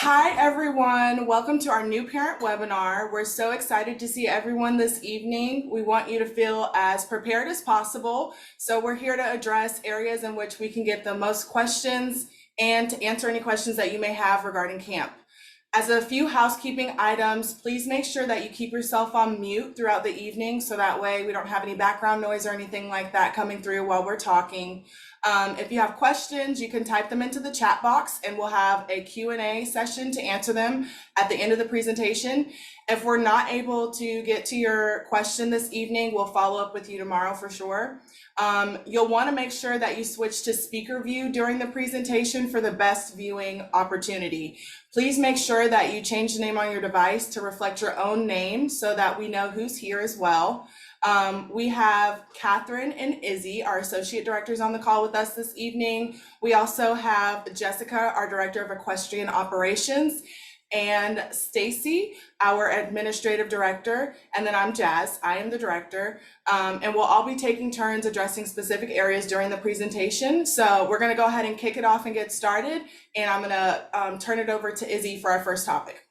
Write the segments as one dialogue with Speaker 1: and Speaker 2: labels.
Speaker 1: Hi, everyone. Welcome to our new parent webinar. We're so excited to see everyone this evening. We want you to feel as prepared as possible. So we're here to address areas in which we can get the most questions and to answer any questions that you may have regarding camp. As a few housekeeping items, please make sure that you keep yourself on mute throughout the evening so that way we don't have any background noise or anything like that coming through while we're talking. If you have questions, you can type them into the chat box and we'll have a Q&A session to answer them at the end of the presentation. If we're not able to get to your question this evening, we'll follow up with you tomorrow for sure. You'll want to make sure that you switch to speaker view during the presentation for the best viewing opportunity. Please make sure that you change the name on your device to reflect your own name so that we know who's here as well. We have Catherine and Izzy, our associate directors, on the call with us this evening. We also have Jessica, our director of equestrian operations, and Stacy, our administrative director, and then I'm Jazz, I am the director, and we'll all be taking turns addressing specific areas during the presentation. So we're gonna go ahead and kick it off and get started, and I'm gonna turn it over to Izzy for our first topic.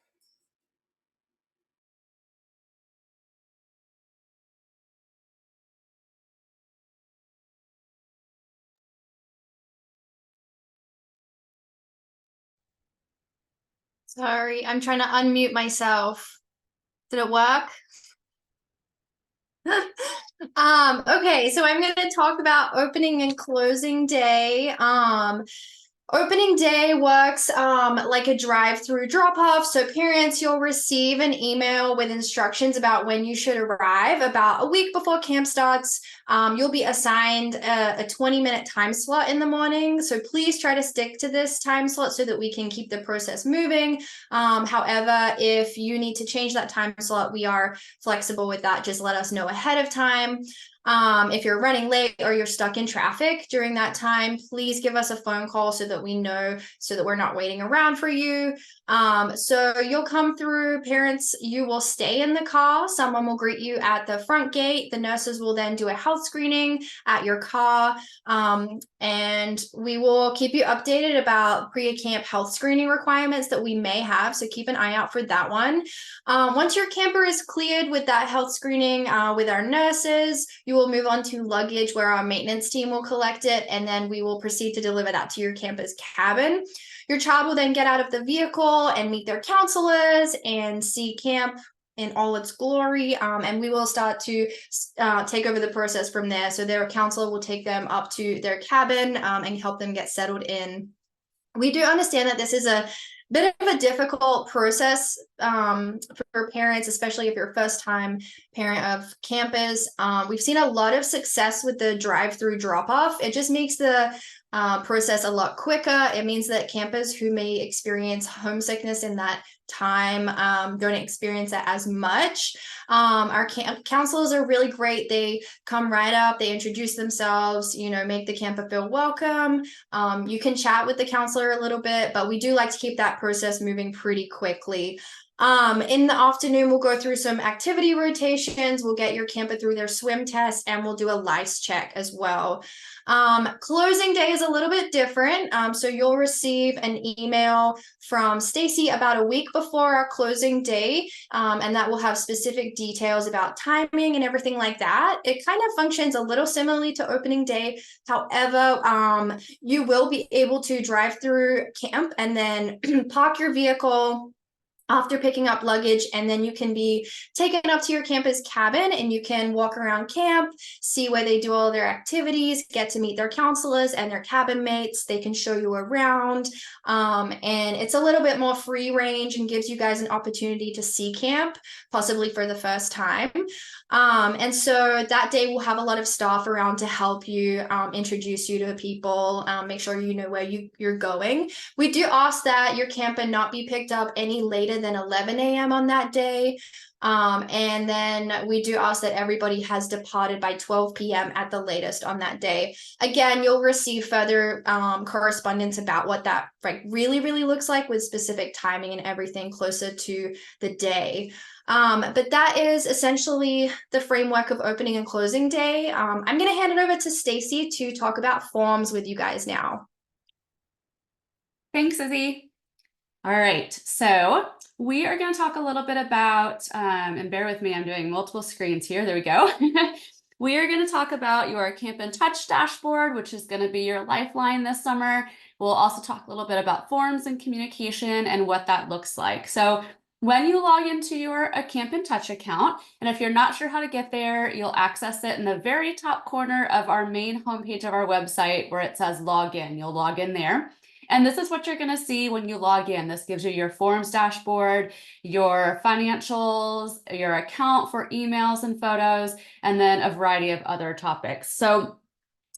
Speaker 2: Sorry, I'm trying to unmute myself. Did it work? Okay, so I'm going to talk about opening and closing day. Opening day works like a drive-through drop-off. So parents, you'll receive an email with instructions about when you should arrive. About a week before camp starts, you'll be assigned a 20-minute time slot in the morning. So please try to stick to this time slot so that we can keep the process moving. However, if you need to change that time slot, we are flexible with that. Just let us know ahead of time. If you're running late or you're stuck in traffic during that time, please give us a phone call so that we know, so that we're not waiting around for you. So you'll come through, parents, you will stay in the car. Someone will greet you at the front gate. The nurses will then do a health screening at your car. And we will keep you updated about pre-camp health screening requirements that we may have. So keep an eye out for that one. Once your camper is cleared with that health screening with our nurses, you will move on to luggage where our maintenance team will collect it, and then we will proceed to deliver that to your campus cabin. Your child will then get out of the vehicle and meet their counselors and see camp in all its glory, and we will start to take over the process from there. So their counselor will take them up to their cabin and help them get settled in. We do understand that this is a bit of a difficult process for parents, especially if you're a first-time parent of campus. We've seen a lot of success with the drive-through drop-off. It just makes the process a lot quicker. It means that campers who may experience homesickness in that time don't experience that as much. Our counselors are really great. They come right up, they introduce themselves, make the camper feel welcome. You can chat with the counselor a little bit, but we do like to keep that process moving pretty quickly. In the afternoon, we'll go through some activity rotations. We'll get your camper through their swim test, and we'll do a lice check as well. Closing day is a little bit different. So you'll receive an email from Stacy about a week before our closing day, and that will have specific details about timing and everything like that. It kind of functions a little similarly to opening day. However, you will be able to drive through camp and then park your vehicle after picking up luggage, and then you can be taken up to your campus cabin and you can walk around camp, see where they do all their activities, get to meet their counselors and their cabin mates. They can show you around, and it's a little bit more free range and gives you guys an opportunity to see camp, possibly for the first time. And so that day we'll have a lot of staff around to help you, introduce you to people, make sure you know where you're going. We do ask that your camper not be picked up any later than 11 a.m. on that day. And then we do ask that everybody has departed by 12 p.m. at the latest on that day. Again, you'll receive further correspondence about what that really looks like with specific timing and everything closer to the day. But that is essentially the framework of opening and closing day. I'm going to hand it over to Stacy to talk about forms with you guys now.
Speaker 3: Thanks, Izzy. All right, so we are going to talk a little bit about, and bear with me, I'm doing multiple screens here. There we go. We are going to talk about your Camp in Touch dashboard, which is going to be your lifeline this summer. We'll also talk a little bit about forms and communication and what that looks like. So when you log into your Camp in Touch account, and if you're not sure how to get there, you'll access it in the very top corner of our main homepage of our website where it says login. You'll log in there. And this is what you're going to see when you log in. This gives you your forms dashboard, your financials, your account for emails and photos, and then a variety of other topics. So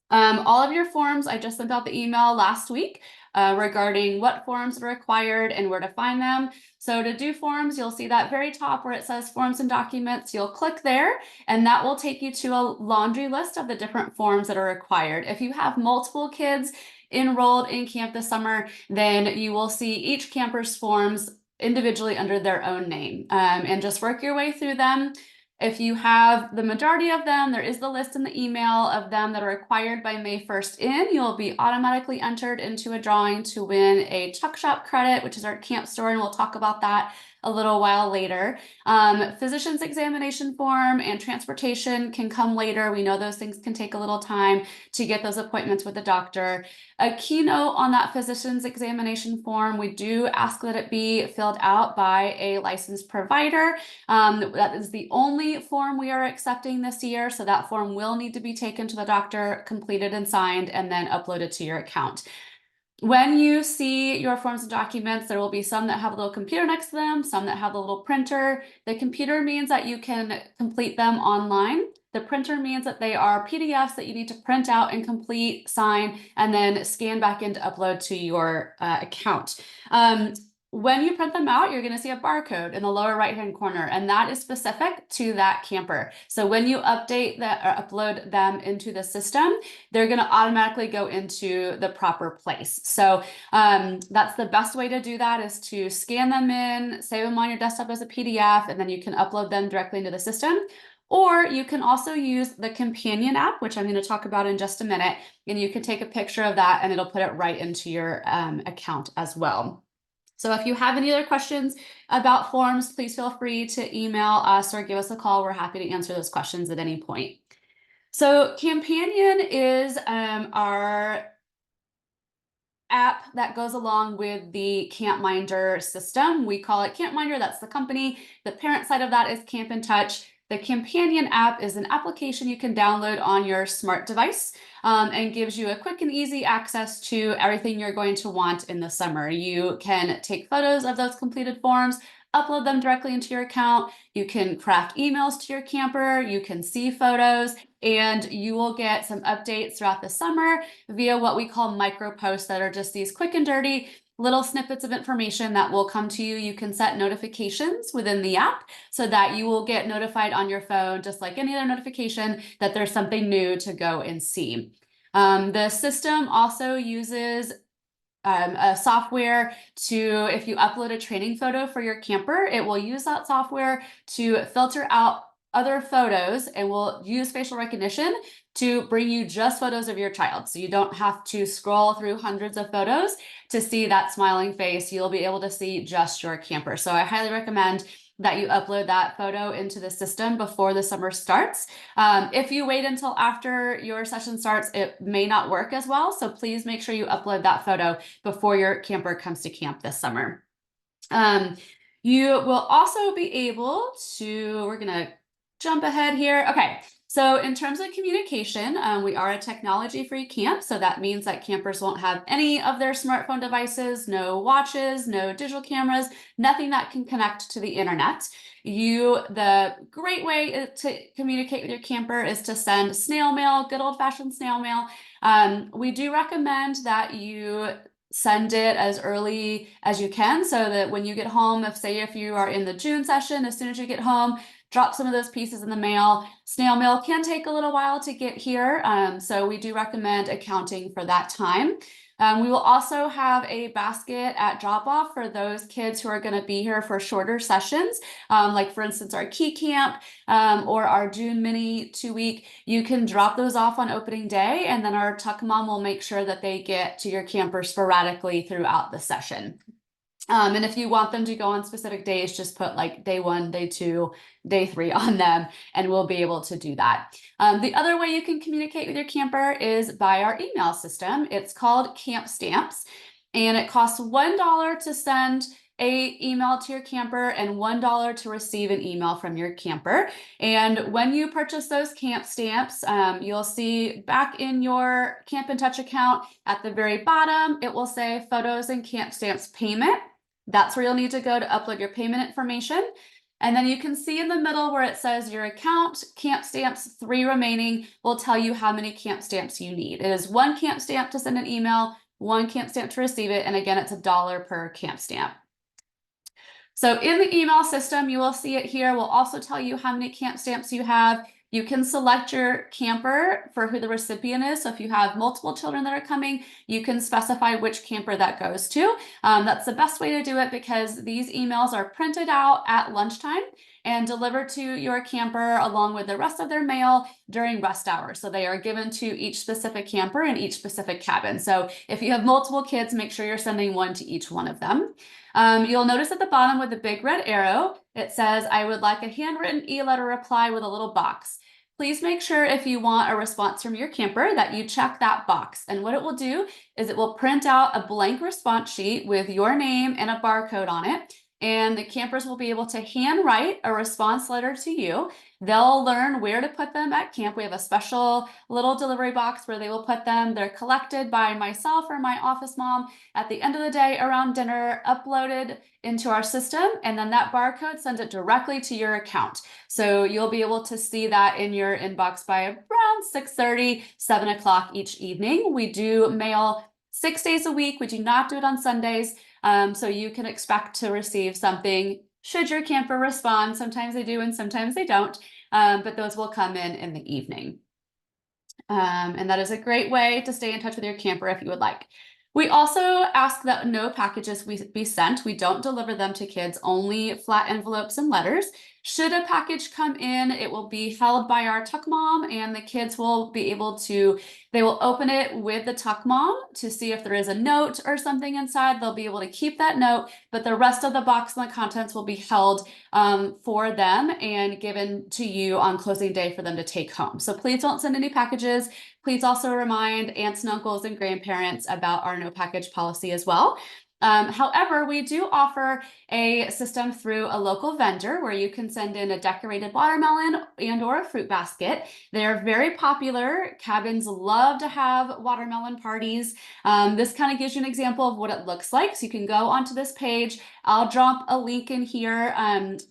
Speaker 3: all of your forms, I just sent out the email last week regarding what forms are required and where to find them. So to do forms, you'll see that very top where it says forms and documents. You'll click there and that will take you to a laundry list of the different forms that are required. If you have multiple kids enrolled in camp this summer, then you will see each camper's forms individually under their own name, and just work your way through them. If you have the majority of them, there is the list in the email of them that are required by May 1st in. You'll be automatically entered into a drawing to win a Tuck Shop credit, which is our camp store, and we'll talk about that a little while later. Physician's examination form and transportation can come later. We know those things can take a little time to get those appointments with the doctor. A keynote on that physician's examination form, we do ask that it be filled out by a licensed provider. That is the only form we are accepting this year. So that form will need to be taken to the doctor, completed and signed, and then uploaded to your account. When you see your forms and documents, there will be some that have a little computer next to them, some that have a little printer. The computer means that you can complete them online. The printer means that they are PDFs that you need to print out and complete, sign, and then scan back in to upload to your account. When you print them out, you're going to see a barcode in the lower right-hand corner, and that is specific to that camper. So when you update that or upload them into the system, they're going to automatically go into the proper place. So that's the best way to do that, is to scan them in, save them on your desktop as a PDF, and then you can upload them directly into the system. Or you can also use the companion app, which I'm going to talk about in just a minute, and you can take a picture of that and it'll put it right into your account as well. So if you have any other questions about forms, please feel free to email us or give us a call. We're happy to answer those questions at any point. So Companion is our app that goes along with the CampMinder system. We call it CampMinder, that's the company. The parent side of that is Camp in Touch. The Companion app is an application you can download on your smart device and gives you a quick and easy access to everything you're going to want in the summer. You can take photos of those completed forms, upload them directly into your account. You can craft emails to your camper. You can see photos, and you will get some updates throughout the summer via what we call micro posts that are just these quick and dirty little snippets of information that will come to you. You can set notifications within the app so that you will get notified on your phone, just like any other notification, that there's something new to go and see. The system also uses a software to, if you upload a training photo for your camper, it will use that software to filter out other photos and will use facial recognition to bring you just photos of your child. So you don't have to scroll through hundreds of photos to see that smiling face. You'll be able to see just your camper. So I highly recommend that you upload that photo into the system before the summer starts. If you wait until after your session starts, it may not work as well. So please make sure you upload that photo before your camper comes to camp this summer. You will also be able to, we're gonna jump ahead here. Okay. So in terms of communication, we are a technology-free camp. So that means that campers won't have any of their smartphone devices, no watches, no digital cameras, nothing that can connect to the internet. The great way to communicate with your camper is to send snail mail, good old-fashioned snail mail. We do recommend that you send it as early as you can so that when you get home, if you are in the June session, as soon as you get home, drop some of those pieces in the mail. Snail mail can take a little while to get here, so we do recommend accounting for that time. We will also have a basket at drop-off for those kids who are going to be here for shorter sessions, like for instance our Key Camp or our June Mini 2-week. You can drop those off on opening day, and then our Tuck Mom will make sure that they get to your camper sporadically throughout the session. And if you want them to go on specific days, just put like day 1, day 2, day 3 on them, and we'll be able to do that. The other way you can communicate with your camper is by our email system. It's called Camp Stamps, and it costs $1 to send a email to your camper and $1 to receive an email from your camper. And when you purchase those Camp Stamps, you'll see back in your Camp in Touch account at the very bottom, it will say Photos and Camp Stamps Payment. That's where you'll need to go to upload your payment information. And then you can see in the middle where it says your account, Camp Stamps 3 remaining, will tell you how many Camp Stamps you need. It is 1 Camp Stamp to send an email, 1 Camp Stamp to receive it, and again, it's $1 per Camp Stamp. So in the email system, you will see it here. We'll also tell you how many Camp Stamps you have. You can select your camper for who the recipient is. So if you have multiple children that are coming, you can specify which camper that goes to. That's the best way to do it because these emails are printed out at lunchtime and delivered to your camper along with the rest of their mail during rest hours. So they are given to each specific camper in each specific cabin. So if you have multiple kids, make sure you're sending one to each one of them. You'll notice at the bottom with the big red arrow, it says, I would like a handwritten e-letter reply with a little box. Please make sure if you want a response from your camper that you check that box. And what it will do is it will print out a blank response sheet with your name and a barcode on it. And the campers will be able to handwrite a response letter to you. They'll learn where to put them at camp. We have a special little delivery box where they will put them. They're collected by myself or my office mom at the end of the day around dinner, uploaded into our system, and then that barcode sends it directly to your account. So you'll be able to see that in your inbox by around 6:30, 7 o'clock each evening. We do mail 6 days a week. We do not do it on Sundays. So you can expect to receive something should your camper respond. Sometimes they do and sometimes they don't, but those will come in the evening. And that is a great way to stay in touch with your camper if you would like. We also ask that no packages be sent. We don't deliver them to kids, only flat envelopes and letters. Should a package come in, it will be held by our tuck mom and the kids will be able to, they will open it with the tuck mom to see if there is a note or something inside. They'll be able to keep that note, but the rest of the box and the contents will be held for them and given to you on closing day for them to take home. So please don't send any packages. Please also remind aunts and uncles and grandparents about our no package policy as well. However, we do offer a system through a local vendor where you can send in a decorated watermelon and or a fruit basket. They're very popular. Cabins love to have watermelon parties. This kind of gives you an example of what it looks like. So you can go onto this page. I'll drop a link in here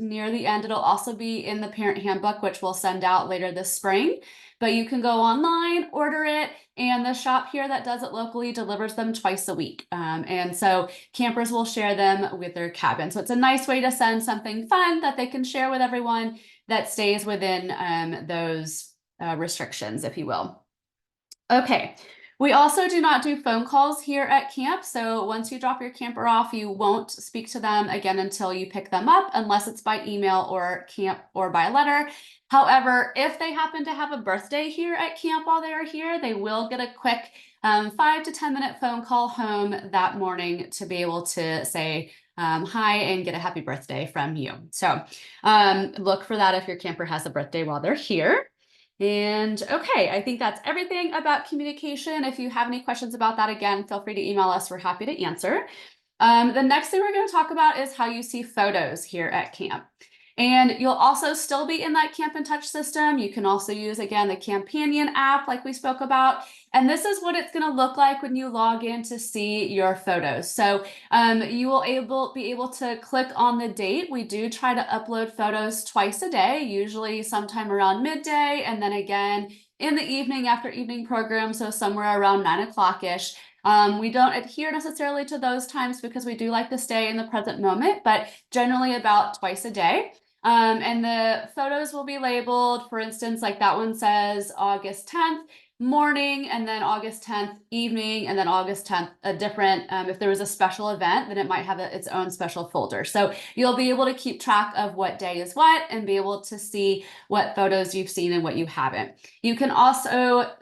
Speaker 3: near the end. It'll also be in the parent handbook, which we'll send out later this spring. But you can go online, order it, and the shop here that does it locally delivers them twice a week. And so campers will share them with their cabin. So it's a nice way to send something fun that they can share with everyone that stays within those restrictions, if you will. Okay. We also do not do phone calls here at camp. So once you drop your camper off, you won't speak to them again until you pick them up, unless it's by email or camp or by letter. However, if they happen to have a birthday here at camp while they are here, they will get a quick 5 to 10 minute phone call home that morning to be able to say hi and get a happy birthday from you. So look for that if your camper has a birthday while they're here. And okay, I think that's everything about communication. If you have any questions about that, again, feel free to email us. We're happy to answer. The next thing we're going to talk about is how you see photos here at camp. And you'll also still be in that Camp in Touch system. You can also use, again, the Campanion app like we spoke about. And this is what it's going to look like when you log in to see your photos. So you will be able to click on the date. We do try to upload photos twice a day, usually sometime around midday, and then again in the evening after evening program, so somewhere around 9 o'clock-ish. We don't adhere necessarily to those times because we do like to stay in the present moment, but generally about twice a day. And the photos will be labeled, for instance, like that one says August 10th morning, and then August 10th evening, and then August 10th a different, if there was a special event, then it might have its own special folder. So you'll be able to keep track of what day is what and be able to see what photos you've seen and what you haven't. You can also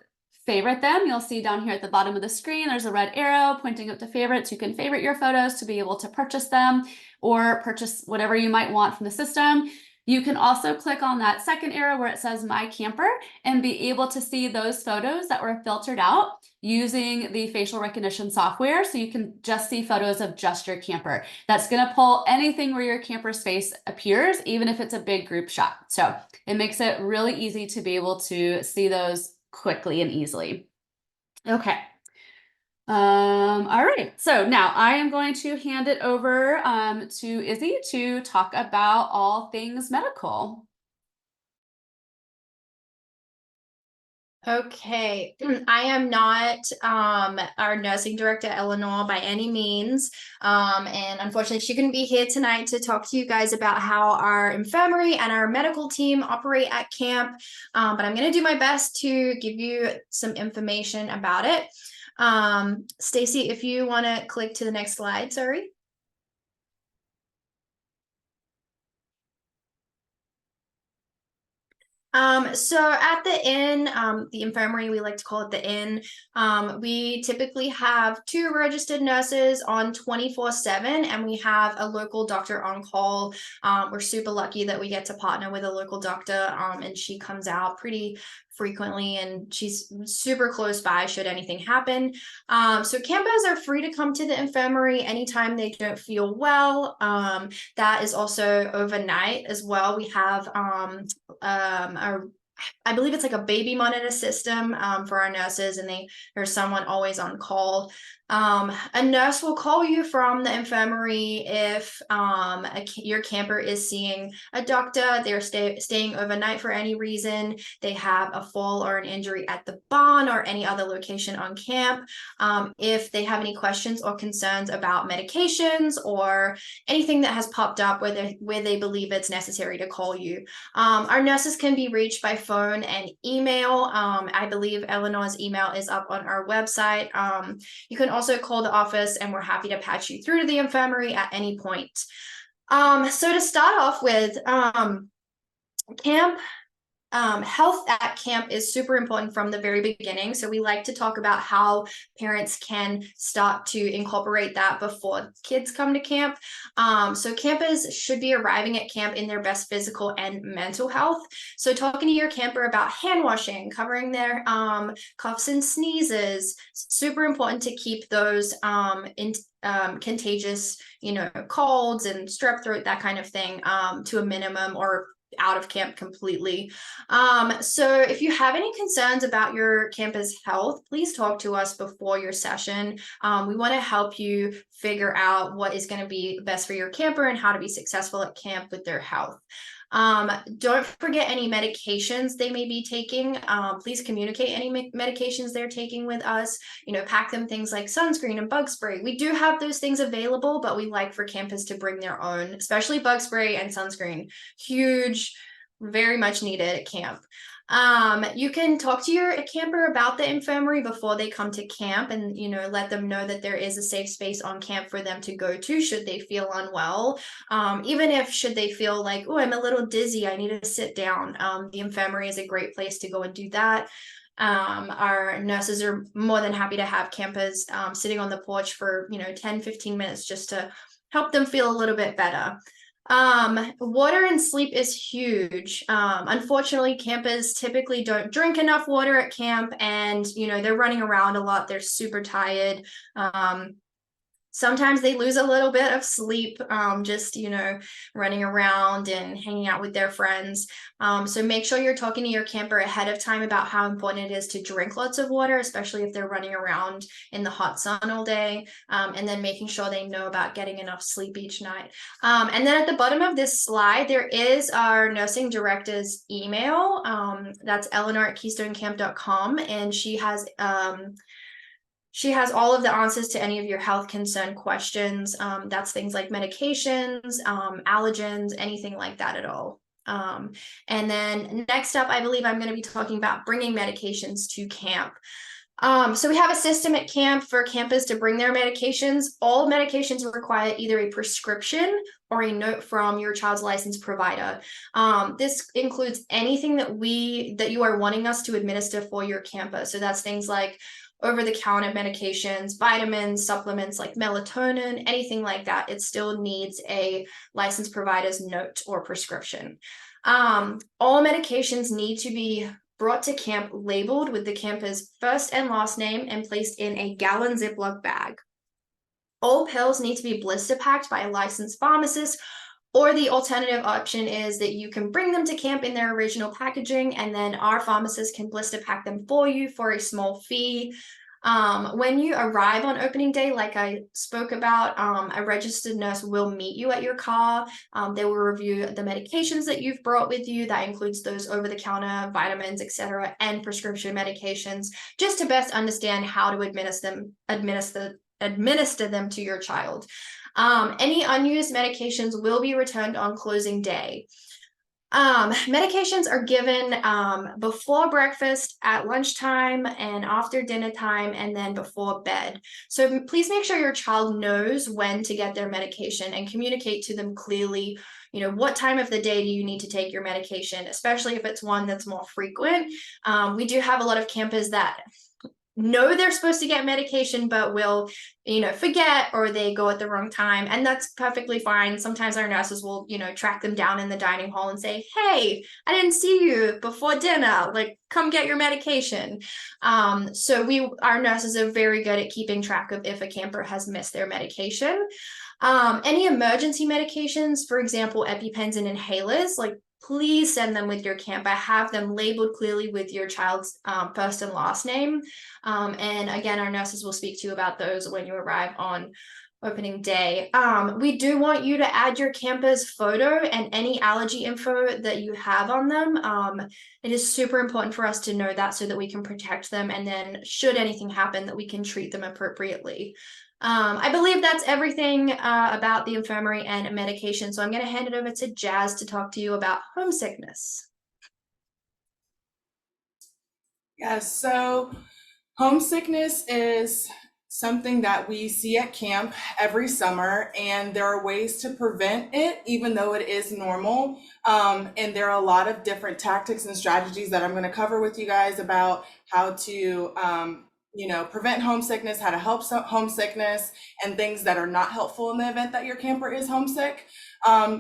Speaker 3: favorite them. You'll see down here at the bottom of the screen, there's a red arrow pointing up to favorites. You can favorite your photos to be able to purchase them or purchase whatever you might want from the system. You can also click on that second arrow where it says My Camper and be able to see those photos that were filtered out using the facial recognition software. So you can just see photos of just your camper. That's going to pull anything where your camper's face appears, even if it's a big group shot. So it makes it really easy to be able to see those quickly and easily. Okay. All right, so now I am going to hand it over to Izzy to talk about all things medical.
Speaker 2: Okay, I am not our nursing director, Eleanor, by any means. And unfortunately, she couldn't be here tonight to talk to you guys about how our infirmary and our medical team operate at camp. But I'm going to do my best to give you some information about it. Stacy, if you want to click to the next slide, sorry. So at the inn, the infirmary, we like to call it the inn, we typically have 2 registered nurses on 24/7, and we have a local doctor on call. We're super lucky that we get to partner with a local doctor, and she comes out pretty frequently, and she's super close by should anything happen. So campers are free to come to the infirmary anytime they don't feel well. That is also overnight as well. We have I believe it's like a baby monitor system for our nurses, and there's someone always on call. A nurse will call you from the infirmary if your camper is seeing a doctor, they're staying overnight for any reason, they have a fall or an injury at the barn or any other location on camp, if they have any questions or concerns about medications or anything that has popped up where they believe it's necessary to call you. Our nurses can be reached by phone and email. I believe Eleanor's email is up on our website. You can also call the office, and we're happy to patch you through to the infirmary at any point. So to start off with, camp health at camp is super important from the very beginning. So we like to talk about how parents can start to incorporate that before kids come to camp. So campers should be arriving at camp in their best physical and mental health. So talking to your camper about hand washing, covering their coughs and sneezes, super important to keep those contagious, colds and strep throat, that kind of thing, to a minimum or out of camp completely. So if you have any concerns about your campus health, please talk to us before your session. We want to help you figure out what is going to be best for your camper and how to be successful at camp with their health. Don't forget any medications they may be taking. Please communicate any medications they're taking with us. Pack them things like sunscreen and bug spray. We do have those things available, but we like for campers to bring their own, especially bug spray and sunscreen. Huge, very much needed at camp. You can talk to your camper about the infirmary before they come to camp, and let them know that there is a safe space on camp for them to go to should they feel unwell. Even if should they feel like, oh, I'm a little dizzy, I need to sit down, the infirmary is a great place to go and do that. Our nurses are more than happy to have campers sitting on the porch for 10-15 minutes just to help them feel a little bit better. Water and sleep is huge. Unfortunately, campers typically don't drink enough water at camp, and they're running around a lot, they're super tired. Sometimes they lose a little bit of sleep, just, running around and hanging out with their friends. So make sure you're talking to your camper ahead of time about how important it is to drink lots of water, especially if they're running around in the hot sun all day, and then making sure they know about getting enough sleep each night. And then at the bottom of this slide, there is our nursing director's email. That's Eleanor@keystonecamp.com, and she has all of the answers to any of your health concern questions. That's things like medications, allergens, anything like that at all. And then next up, I believe I'm going to be talking about bringing medications to camp. So we have a system at camp for campers to bring their medications. All medications require either a prescription or a note from your child's licensed provider. This includes anything that you are wanting us to administer for your camper. So that's things like over-the-counter medications, vitamins, supplements like melatonin, anything like that. It still needs a licensed provider's note or prescription. All medications need to be brought to camp labeled with the camper's first and last name and placed in a gallon Ziploc bag. All pills need to be blister packed by a licensed pharmacist, or the alternative option is that you can bring them to camp in their original packaging, and then our pharmacist can blister pack them for you for a small fee. When you arrive on opening day, like I spoke about, a registered nurse will meet you at your car. They will review the medications that you've brought with you. That includes those over-the-counter vitamins, etc., and prescription medications, just to best understand how to administer them to your child. Any unused medications will be returned on closing day. Medications are given before breakfast, at lunchtime, and after dinner time, and then before bed. So please make sure your child knows when to get their medication and communicate to them clearly, what time of the day do you need to take your medication, especially if it's one that's more frequent. We do have a lot of campers that know they're supposed to get medication but will forget, or they go at the wrong time, and that's perfectly fine. Sometimes our nurses will track them down in the dining hall and say, hey, I didn't see you before dinner, like come get your medication. So our nurses are very good at keeping track of if a camper has missed their medication. Any emergency medications, for example EpiPens and inhalers, like please send them with your camper. Have them labeled clearly with your child's first and last name. And again, our nurses will speak to you about those when you arrive on opening day. We do want you to add your camper's photo and any allergy info that you have on them. It is super important for us to know that so that we can protect them, and then should anything happen, that we can treat them appropriately. I believe that's everything about the infirmary and medication. So I'm going to hand it over to Jazz to talk to you about homesickness.
Speaker 1: Yes, so homesickness is something that we see at camp every summer, and there are ways to prevent it, even though it is normal. And there are a lot of different tactics and strategies that I'm going to cover with you guys about how to prevent homesickness, how to help homesickness, and things that are not helpful in the event that your camper is homesick.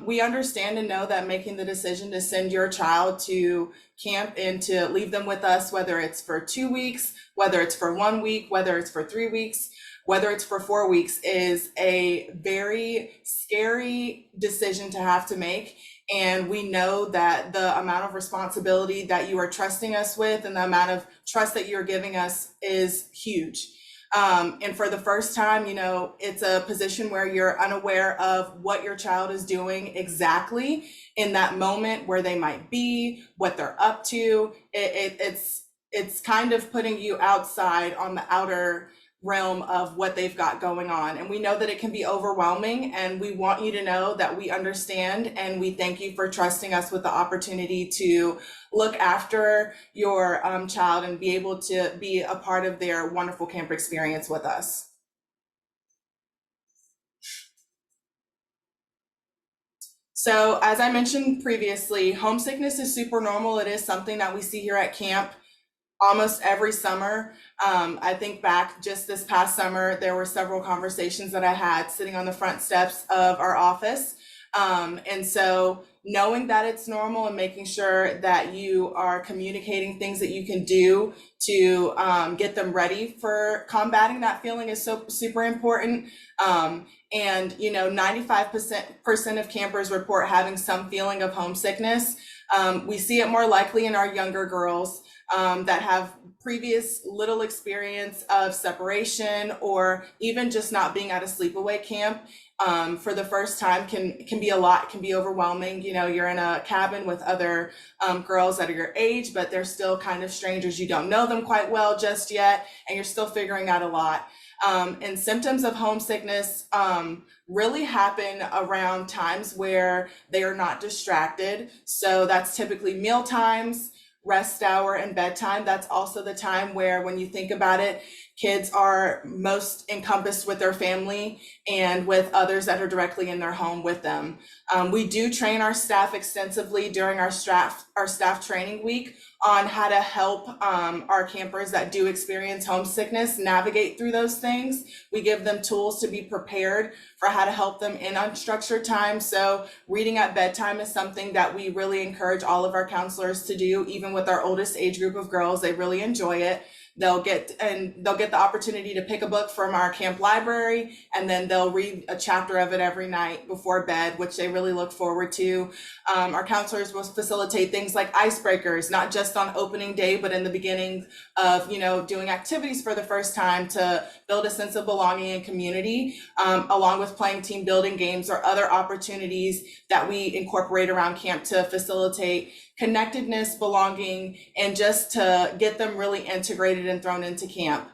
Speaker 1: We understand and know that making the decision to send your child to camp and to leave them with us, whether it's for 2 weeks, whether it's for 1 week, whether it's for 3 weeks, whether it's for 4 weeks, is a very scary decision to have to make. And we know that the amount of responsibility that you are trusting us with and the amount of trust that you're giving us is huge. And for the first time, it's a position where you're unaware of what your child is doing exactly in that moment, where they might be, what they're up to. It's kind of putting you outside on the outer realm of what they've got going on. And we know that it can be overwhelming, and we want you to know that we understand, and we thank you for trusting us with the opportunity to look after your child and be able to be a part of their wonderful camp experience with us. So as I mentioned previously, homesickness is super normal. It is something that we see here at camp almost every summer. I think back just this past summer, there were several conversations that I had sitting on the front steps of our office. And so knowing that it's normal and making sure that you are communicating things that you can do to get them ready for combating that feeling is so super important. And 95% of campers report having some feeling of homesickness. We see it more likely in our younger girls that have previous little experience of separation, or even just not being at a sleepaway camp for the first time can be a lot, can be overwhelming. You're in a cabin with other girls that are your age, but they're still kind of strangers. You don't know them quite well just yet, and you're still figuring out a lot. And symptoms of homesickness really happen around times where they are not distracted. So that's typically meal times, rest hour, and bedtime. That's also the time where, when you think about it, kids are most encompassed with their family and with others that are directly in their home with them. We do train our staff extensively during our staff training week on how to help our campers that do experience homesickness navigate through those things. We give them tools to be prepared for how to help them in unstructured time. So reading at bedtime is something that we really encourage all of our counselors to do. Even with our oldest age group of girls, they really enjoy it. They'll get the opportunity to pick a book from our camp library, and then they'll read a chapter of it every night before bed, which they really look forward to. Our counselors will facilitate things like icebreakers, not just on opening day, but in the beginning of, doing activities for the first time to build a sense of belonging and community, along with playing team building games or other opportunities that we incorporate around camp to facilitate connectedness, belonging, and just to get them really integrated and thrown into camp.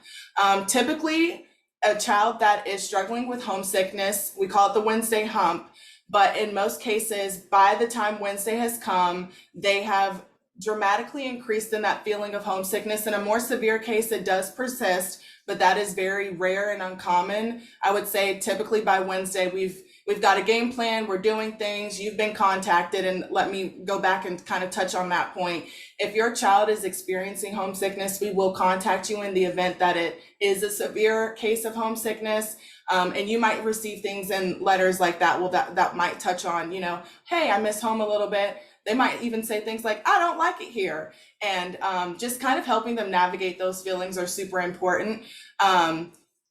Speaker 1: Typically, a child that is struggling with homesickness, we call it the Wednesday hump, but in most cases, by the time Wednesday has come, they have dramatically increased in that feeling of homesickness. In a more severe case, it does persist, but that is very rare and uncommon. I would say typically by Wednesday, we've got a game plan, we're doing things, you've been contacted. And let me go back and kind of touch on that point. If your child is experiencing homesickness, we will contact you in the event that it is a severe case of homesickness. And you might receive things in letters like that. Well, that might touch on, hey, I miss home a little bit. They might even say things like, I don't like it here. And just kind of helping them navigate those feelings are super important.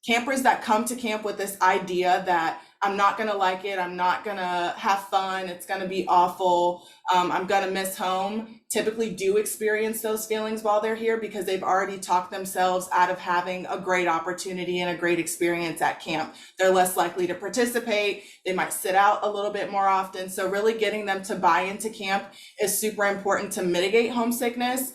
Speaker 1: Campers that come to camp with this idea that I'm not gonna like it, I'm not gonna have fun, it's gonna be awful, I'm gonna miss home, typically do experience those feelings while they're here because they've already talked themselves out of having a great opportunity and a great experience at camp. They're less likely to participate, they might sit out a little bit more often. So really getting them to buy into camp is super important to mitigate homesickness.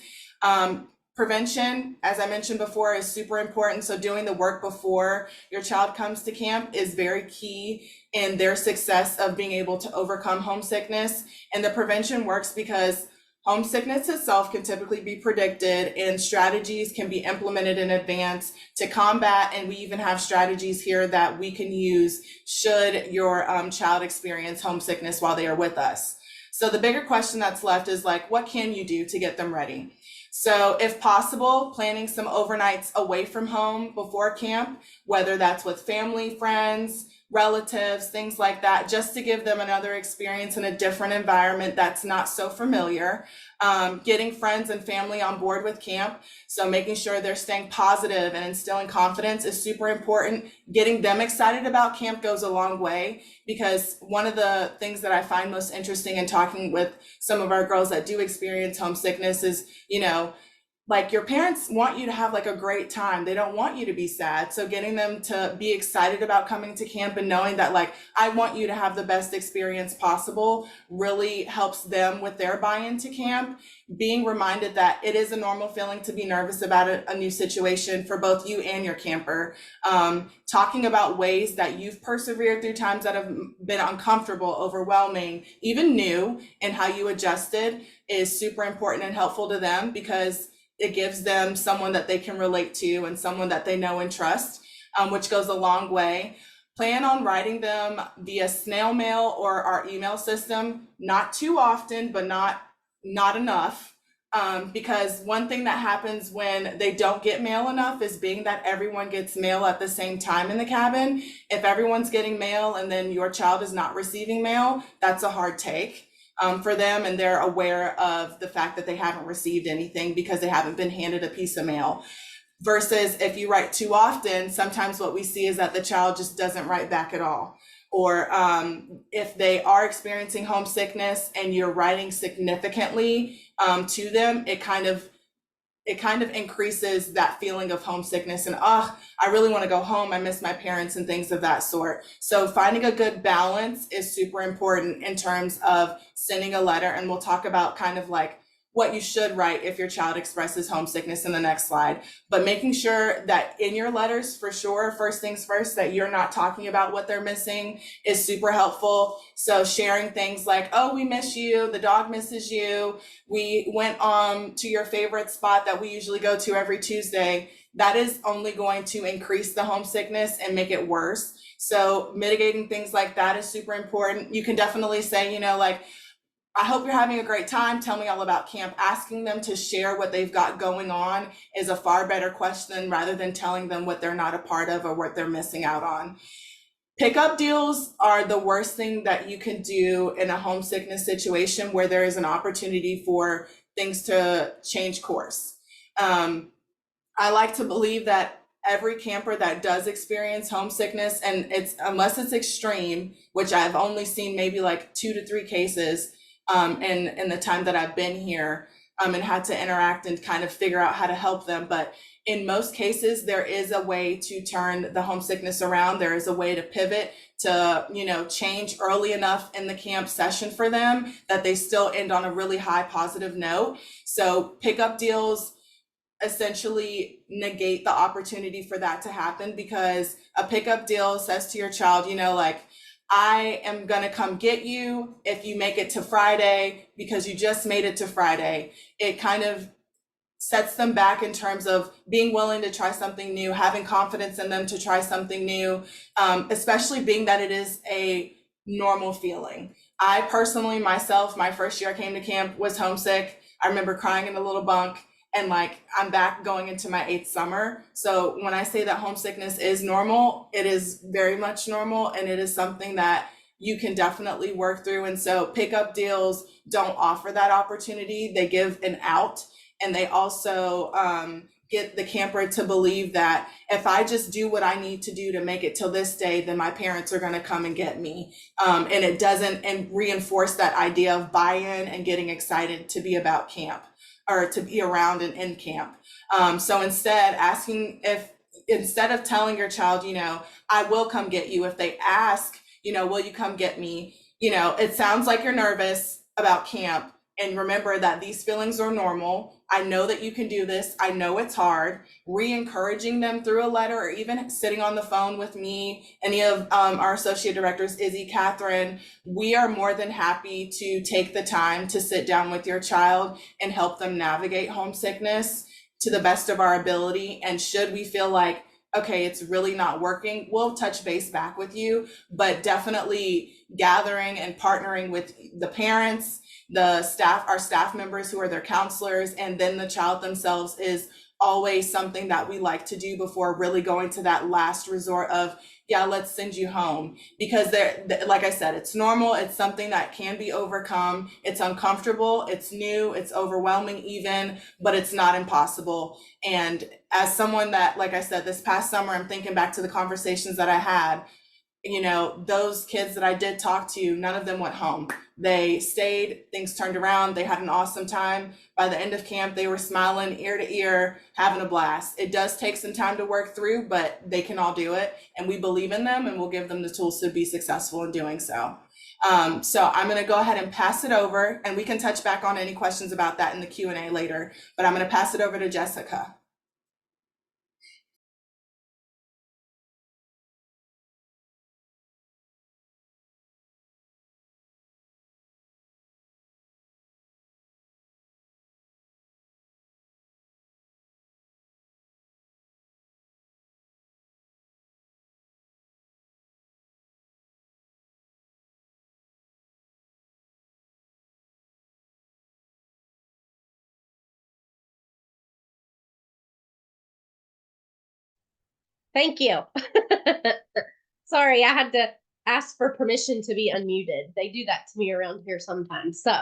Speaker 1: Prevention, as I mentioned before, is super important. So doing the work before your child comes to camp is very key in their success of being able to overcome homesickness. And the prevention works because homesickness itself can typically be predicted and strategies can be implemented in advance to combat. And we even have strategies here that we can use should your child experience homesickness while they are with us. So the bigger question that's left is like, what can you do to get them ready? So if possible, planning some overnights away from home before camp, whether that's with family, friends, relatives, things like that, just to give them another experience in a different environment that's not so familiar. Getting friends and family on board with camp. So making sure they're staying positive and instilling confidence is super important. Getting them excited about camp goes a long way, because one of the things that I find most interesting in talking with some of our girls that do experience homesickness is, like, your parents want you to have like a great time. They don't want you to be sad. So getting them to be excited about coming to camp and knowing that, like, I want you to have the best experience possible really helps them with their buy-in to camp. Being reminded that it is a normal feeling to be nervous about a new situation for both you and your camper. Talking about ways that you've persevered through times that have been uncomfortable, overwhelming, even new, and how you adjusted is super important and helpful to them, because it gives them someone that they can relate to and someone that they know and trust, which goes a long way. Plan on writing them via snail mail or our email system, not too often, but not enough. Because one thing that happens when they don't get mail enough is being that everyone gets mail at the same time in the cabin. If everyone's getting mail and then your child is not receiving mail, that's a hard take for them, and they're aware of the fact that they haven't received anything because they haven't been handed a piece of mail. Versus if you write too often, sometimes what we see is that the child just doesn't write back at all. Or if they are experiencing homesickness and you're writing significantly to them, it kind of increases that feeling of homesickness and, I really want to go home, I miss my parents, and things of that sort. So finding a good balance is super important in terms of sending a letter. And we'll talk about kind of like what you should write if your child expresses homesickness in the next slide, but making sure that in your letters, for sure, first things first, that you're not talking about what they're missing is super helpful. So sharing things like, oh, we miss you, the dog misses you, we went to your favorite spot that we usually go to every Tuesday, that is only going to increase the homesickness and make it worse. So mitigating things like that is super important. You can definitely say, you know, like, I hope you're having a great time. Tell me all about camp. Asking them to share what they've got going on is a far better question rather than telling them what they're not a part of or what they're missing out on. Pickup deals are the worst thing that you can do in a homesickness situation where there is an opportunity for things to change course. I like to believe that every camper that does experience homesickness, and it's unless it's extreme, which I've only seen maybe like 2 to 3 cases in the time that I've been here, and had to interact and kind of figure out how to help them. But in most cases, there is a way to turn the homesickness around. There is a way to pivot to, you know, change early enough in the camp session for them that they still end on a really high positive note. So pickup deals essentially negate the opportunity for that to happen, because a pickup deal says to your child, you know, like, I am gonna come get you if you make it to Friday because you just made it to Friday. It kind of sets them back in terms of being willing to try something new, having confidence in them to try something new, especially being that it is a normal feeling. I personally, myself, my first year I came to camp was homesick. I remember crying in a little bunk, and like, I'm back going into my 8th summer. So when I say that homesickness is normal, it is very much normal, and it is something that you can definitely work through. And so pickup deals don't offer that opportunity. They give an out, and they also get the camper to believe that if I just do what I need to do to make it till this day, then my parents are going to come and get me. And it doesn't reinforce that idea of buy-in and getting excited to be about camp or to be around and in camp. So instead of telling your child, you know, I will come get you, if they ask, you know, will you come get me? You know, it sounds like you're nervous about camp. And remember that these feelings are normal. I know that you can do this. I know it's hard. Re-encouraging them through a letter, or even sitting on the phone with me, any of our associate directors, Izzy, Catherine, we are more than happy to take the time to sit down with your child and help them navigate homesickness to the best of our ability. And should we feel like, okay, it's really not working, we'll touch base back with you, but definitely gathering and partnering with the parents, the staff, our staff members who are their counselors, and then the child themselves is always something that we like to do before really going to that last resort of, yeah, let's send you home. Because like I said, it's normal. It's something that can be overcome. It's uncomfortable. It's new. It's overwhelming even, but it's not impossible. And as someone that, like I said, this past summer, I'm thinking back to the conversations that I had, you know, those kids that I did talk to, none of them went home. They stayed, things turned around, they had an awesome time. By the end of camp, they were smiling ear to ear, having a blast. It does take some time to work through, but they can all do it. And we believe in them, and we'll give them the tools to be successful in doing so. So I'm gonna go ahead and pass it over, and we can touch back on any questions about that in the Q&A later, but I'm gonna pass it over to Jessica.
Speaker 4: Thank you. Sorry, I had to ask for permission to be unmuted. They do that to me around here sometimes. So,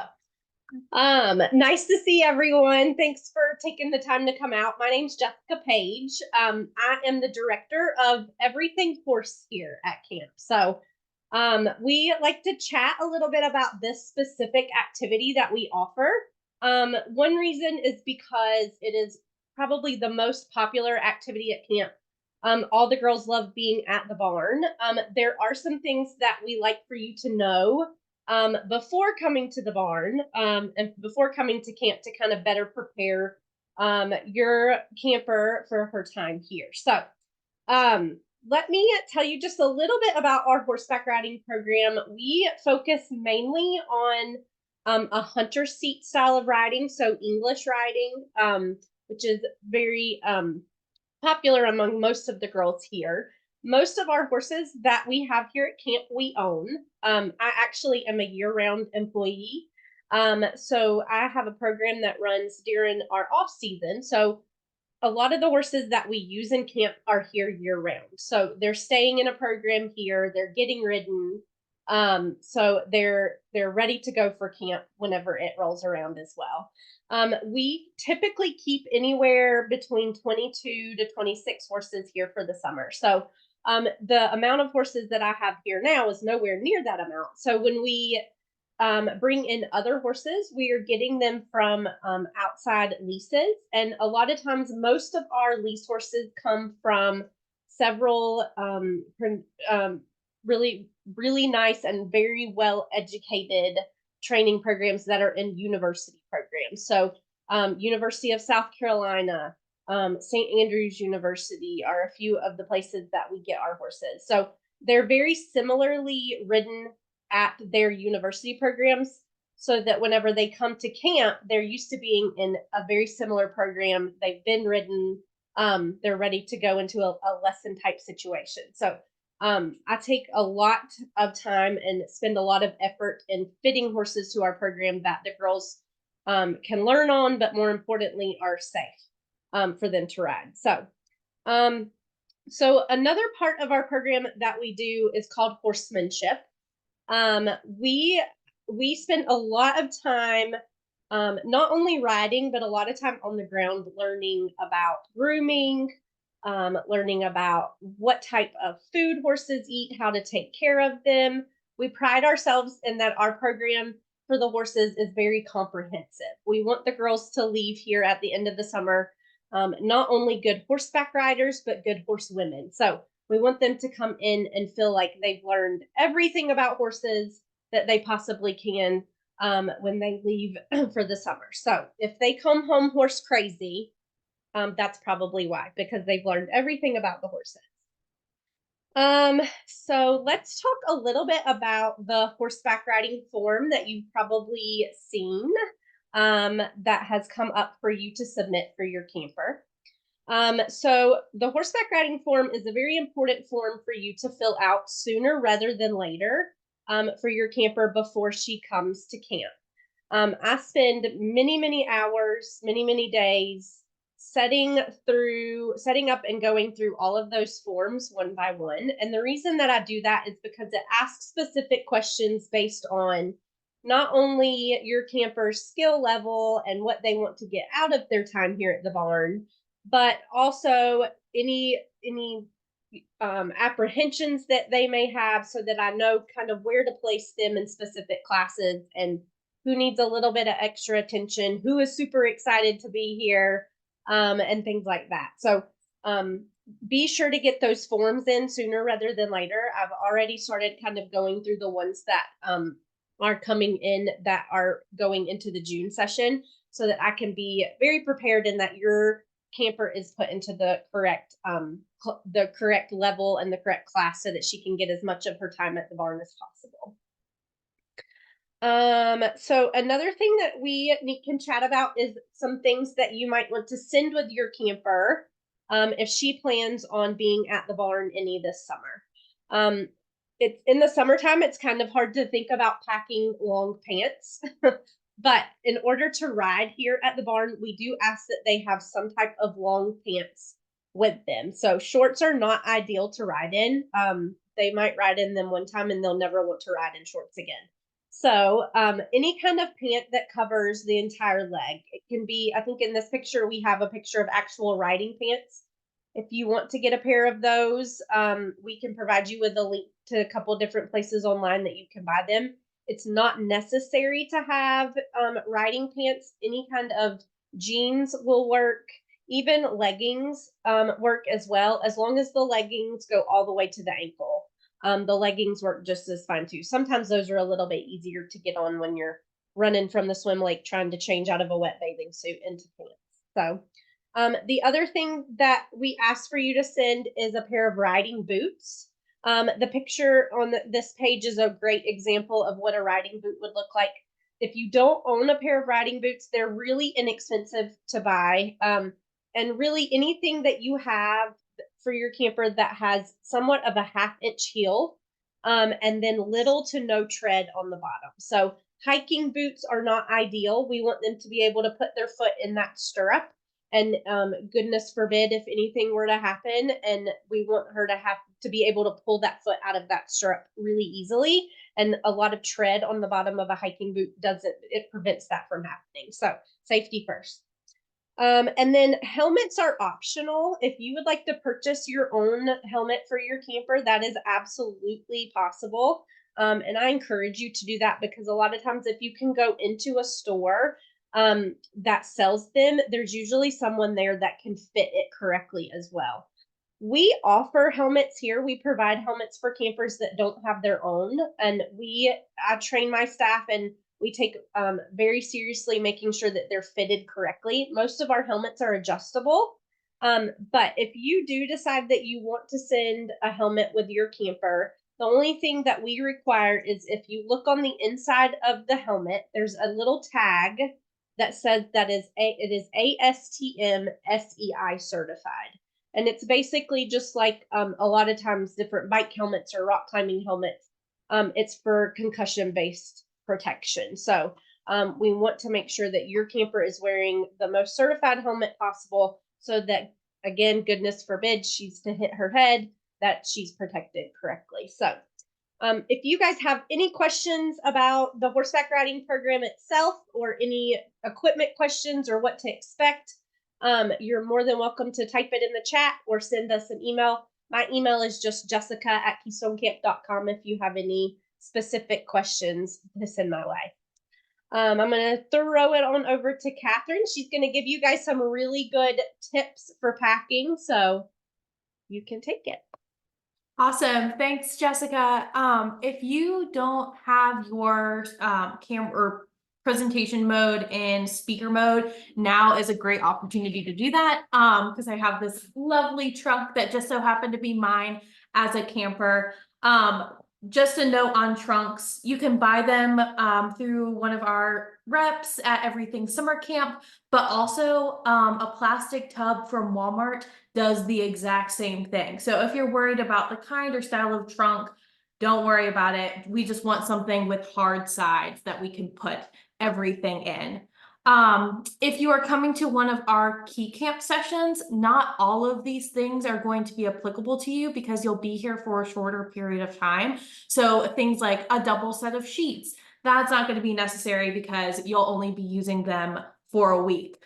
Speaker 4: nice to see everyone. Thanks for taking the time to come out. My name's Jessica Page. I am the director of everything horse here at camp. So, we like to chat a little bit about this specific activity that we offer. One reason is because it is probably the most popular activity at camp. All the girls love being at the barn. There are some things that we like for you to know before coming to the barn and before coming to camp to kind of better prepare your camper for her time here. So let me tell you just a little bit about our horseback riding program. We focus mainly on a hunter seat style of riding, so English riding, which is very popular among most of the girls here. Most of our horses that we have here at camp we own. I actually am a year-round employee. So I have a program that runs during our off season. So a lot of the horses that we use in camp are here year round. So they're staying in a program here, they're getting ridden. So they're ready to go for camp whenever it rolls around as well. We typically keep anywhere between 22 to 26 horses here for the summer. So the amount of horses that I have here now is nowhere near that amount. So when we bring in other horses, we are getting them from outside leases. And a lot of times, most of our lease horses come from several really, really nice and very well educated training programs that are in university programs. So University of South Carolina, St. Andrews University are a few of the places that we get our horses. So they're very similarly ridden at their university programs, so that whenever they come to camp, they're used to being in a very similar program. They've been ridden. They're ready to go into a lesson type situation. So I take a lot of time and spend a lot of effort in fitting horses to our program that the girls can learn on, but more importantly, are safe for them to ride. So another part of our program that we do is called horsemanship. We spend a lot of time not only riding, but a lot of time on the ground learning about grooming, learning about what type of food horses eat, how to take care of them. We pride ourselves in that our program for the horses is very comprehensive. We want the girls to leave here at the end of the summer not only good horseback riders, but good horsewomen. So we want them to come in and feel like they've learned everything about horses that they possibly can when they leave for the summer. So if they come home horse crazy, that's probably why, because they've learned everything about the horses. So let's talk a little bit about the horseback riding form that you've probably seen that has come up for you to submit for your camper. So the horseback riding form is a very important form for you to fill out sooner rather than later for your camper before she comes to camp. I spend many hours, many days setting up and going through all of those forms one by one. And the reason that I do that is because it asks specific questions based on not only your camper's skill level and what they want to get out of their time here at the barn, but also any apprehensions that they may have, so that I know kind of where to place them in specific classes and who needs a little bit of extra attention, who is super excited to be here, and things like that. So be sure to get those forms in sooner rather than later. I've already started kind of going through the ones that are coming in that are going into the June session, so that I can be very prepared and that your camper is put into the correct level and the correct class, so that she can get as much of her time at the barn as possible. So another thing that we can chat about is some things that you might want to send with your camper if she plans on being at the barn any this summer. It's in the summertime, it's kind of hard to think about packing long pants. But in order to ride here at the barn, we do ask that they have some type of long pants with them. So shorts are not ideal to ride in. They might ride in them one time and they'll never want to ride in shorts again. So any kind of pant that covers the entire leg. It can be, I think in this picture, we have a picture of actual riding pants. If you want to get a pair of those, we can provide you with a link to a couple different places online that you can buy them. It's not necessary to have riding pants. Any kind of jeans will work. Even leggings work as well, as long as the leggings go all the way to the ankle. The leggings work just as fine too. Sometimes those are a little bit easier to get on when you're running from the swim lake trying to change out of a wet bathing suit into pants. So the other thing that we ask for you to send is a pair of riding boots. The picture on this page is a great example of what a riding boot would look like. If you don't own a pair of riding boots, they're really inexpensive to buy. And really anything that you have for your camper that has somewhat of a 1/2 inch heel, and then little to no tread on the bottom. So hiking boots are not ideal. We want them to be able to put their foot in that stirrup. And goodness forbid if anything were to happen, and we want her to have to be able to pull that foot out of that stirrup really easily. And a lot of tread on the bottom of a hiking boot it prevents that from happening. So safety first. And then helmets are optional. If you would like to purchase your own helmet for your camper, that is absolutely possible. And I encourage you to do that because a lot of times if you can go into a store that sells them, there's usually someone there that can fit it correctly as well. We offer helmets here. We provide helmets for campers that don't have their own. And I train my staff and we take very seriously making sure that they're fitted correctly. Most of our helmets are adjustable. But if you do decide that you want to send a helmet with your camper, the only thing that we require is if you look on the inside of the helmet, there's a little tag that says that it is ASTM SEI certified. And it's basically just like a lot of times different bike helmets or rock climbing helmets. It's for concussion-based protection. So we want to make sure that your camper is wearing the most certified helmet possible so that, again, goodness forbid she's to hit her head, that she's protected correctly. So if you guys have any questions about the horseback riding program itself or any equipment questions or what to expect, you're more than welcome to type it in the chat or send us an email. My email is just jessica@keystonecamp.com if you have any specific questions to send my way. I'm going to throw it on over to Catherine. She's going to give you guys some really good tips for packing, so you can take it.
Speaker 5: Awesome. Thanks, Jessica. If you don't have your camera or presentation mode in speaker mode, now is a great opportunity to do that because I have this lovely truck that just so happened to be mine as a camper. Just a note on trunks, you can buy them through one of our reps at Everything Summer Camp, but also a plastic tub from Walmart does the exact same thing. So if you're worried about the kind or style of trunk, don't worry about it. We just want something with hard sides that we can put everything in. If you are coming to one of our key camp sessions, not all of these things are going to be applicable to you because you'll be here for a shorter period of time. So things like a double set of sheets, that's not going to be necessary because you'll only be using them for a week.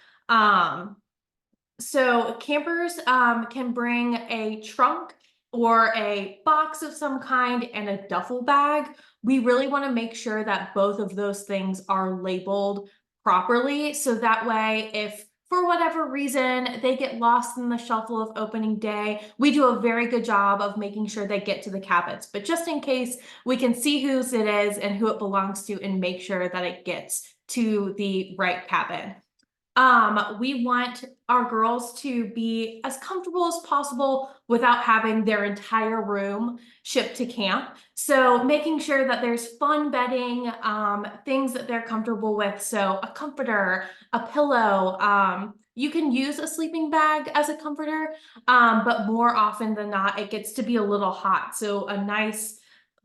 Speaker 5: So campers can bring a trunk or a box of some kind and a duffel bag. We really want to make sure that both of those things are labeled properly. So that way, if for whatever reason they get lost in the shuffle of opening day, we do a very good job of making sure they get to the cabins. But just in case, we can see whose it is and who it belongs to and make sure that it gets to the right cabin. We want our girls to be as comfortable as possible without having their entire room shipped to camp. So making sure that there's fun bedding, things that they're comfortable with. So a comforter, a pillow, you can use a sleeping bag as a comforter, but more often than not, it gets to be a little hot. So a nice,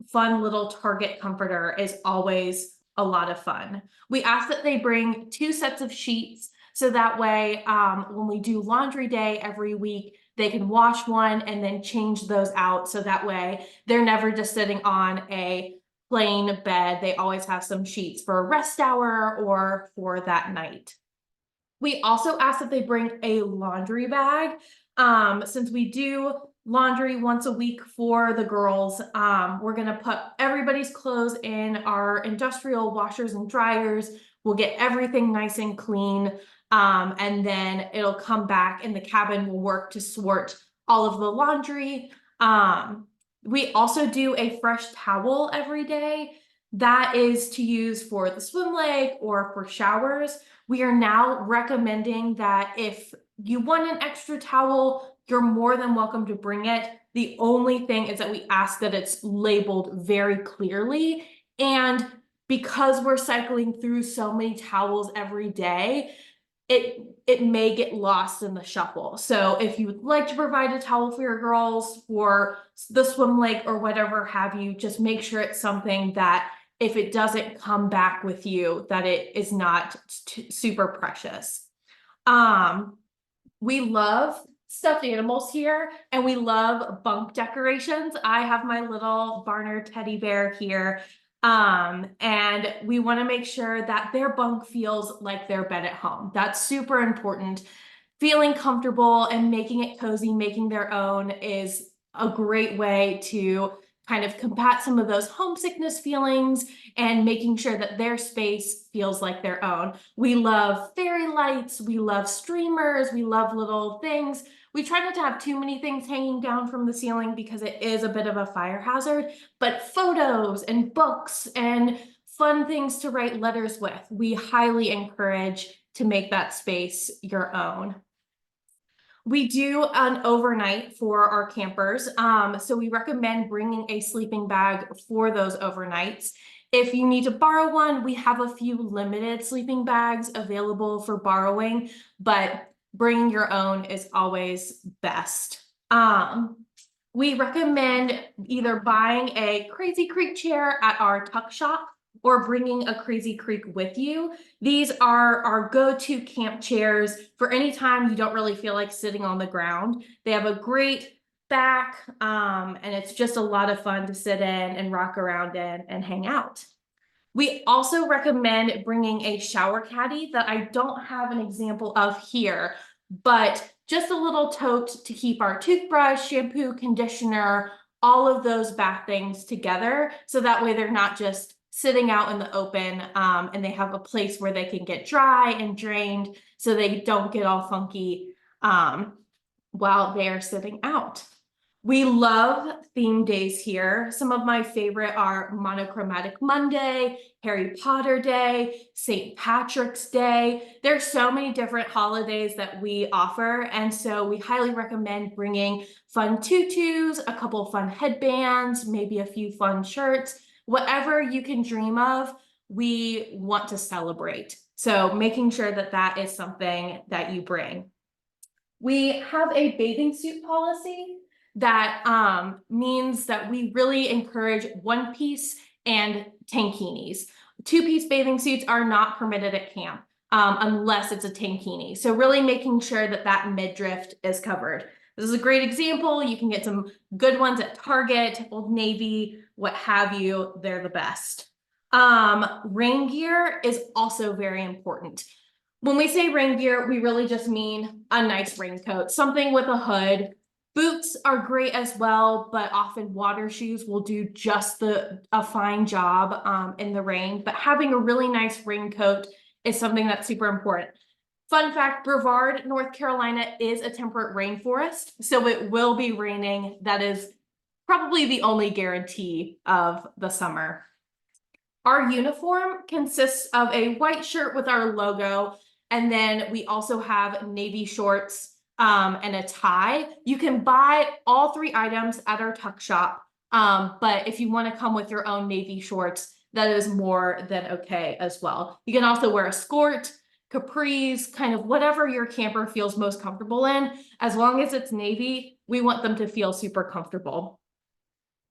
Speaker 5: fun little Target comforter is always a lot of fun. We ask that they bring 2 sets of sheets. So that way, when we do laundry day every week, they can wash one and then change those out. So that way they're never just sitting on a plain bed. They always have some sheets for a rest hour or for that night. We also ask that they bring a laundry bag. Since we do laundry once a week for the girls, we're going to put everybody's clothes in our industrial washers and dryers. We'll get everything nice and clean. And then it'll come back and the cabin will work to sort all of the laundry. We also do a fresh towel every day. That is to use for the swim lake or for showers. We are now recommending that if you want an extra towel, you're more than welcome to bring it. The only thing is that we ask that it's labeled very clearly. And because we're cycling through so many towels every day, it may get lost in the shuffle. So if you would like to provide a towel for your girls for the swim lake or whatever have you, just make sure it's something that if it doesn't come back with you, that it is not super precious. We love stuffed animals here, and we love bunk decorations. I have my little Barnard teddy bear here. And we want to make sure that their bunk feels like their bed at home. That's super important. Feeling comfortable and making it cozy, making their own is a great way to kind of combat some of those homesickness feelings and making sure that their space feels like their own. We love fairy lights, we love streamers, we love little things. We try not to have too many things hanging down from the ceiling because it is a bit of a fire hazard, but photos and books and fun things to write letters with, we highly encourage to make that space your own. We do an overnight for our campers. So we recommend bringing a sleeping bag for those overnights. If you need to borrow one, we have a few limited sleeping bags available for borrowing, but bringing your own is always best. We recommend either buying a Crazy Creek chair at our tuck shop or bringing a Crazy Creek with you. These are our go-to camp chairs for any time you don't really feel like sitting on the ground. They have a great back, and it's just a lot of fun to sit in and rock around in and hang out. We also recommend bringing a shower caddy that I don't have an example of here, but just a little tote to keep our toothbrush, shampoo, conditioner, all of those bath things together. So that way they're not just sitting out in the open, and they have a place where they can get dry and drained so they don't get all funky while they're sitting out. We love theme days here. Some of my favorite are Monochromatic Monday, Harry Potter Day, St. Patrick's Day. There's so many different holidays that we offer, and so we highly recommend bringing fun tutus, a couple fun headbands, maybe a few fun shirts. Whatever you can dream of, we want to celebrate. So making sure that that is something that you bring. We have a bathing suit policy that means that we really encourage one piece and tankinis. Two-piece bathing suits are not permitted at camp unless it's a tankini. So really making sure that that midriff is covered. This is a great example. You can get some good ones at Target, Old Navy, what have you. They're the best. Rain gear is also very important. When we say rain gear, we really just mean a nice raincoat, something with a hood. Boots are great as well, but often water shoes will do just a fine job in the rain. But having a really nice raincoat is something that's super important. Fun fact, Brevard, North Carolina is a temperate rainforest, so it will be raining. That is probably the only guarantee of the summer. Our uniform consists of a white shirt with our logo, and then we also have navy shorts and a tie. You can buy all three items at our tuck shop, but if you want to come with your own navy shorts, that is more than okay as well. You can also wear a skirt, capris, kind of whatever your camper feels most comfortable in. As long as it's navy, we want them to feel super comfortable.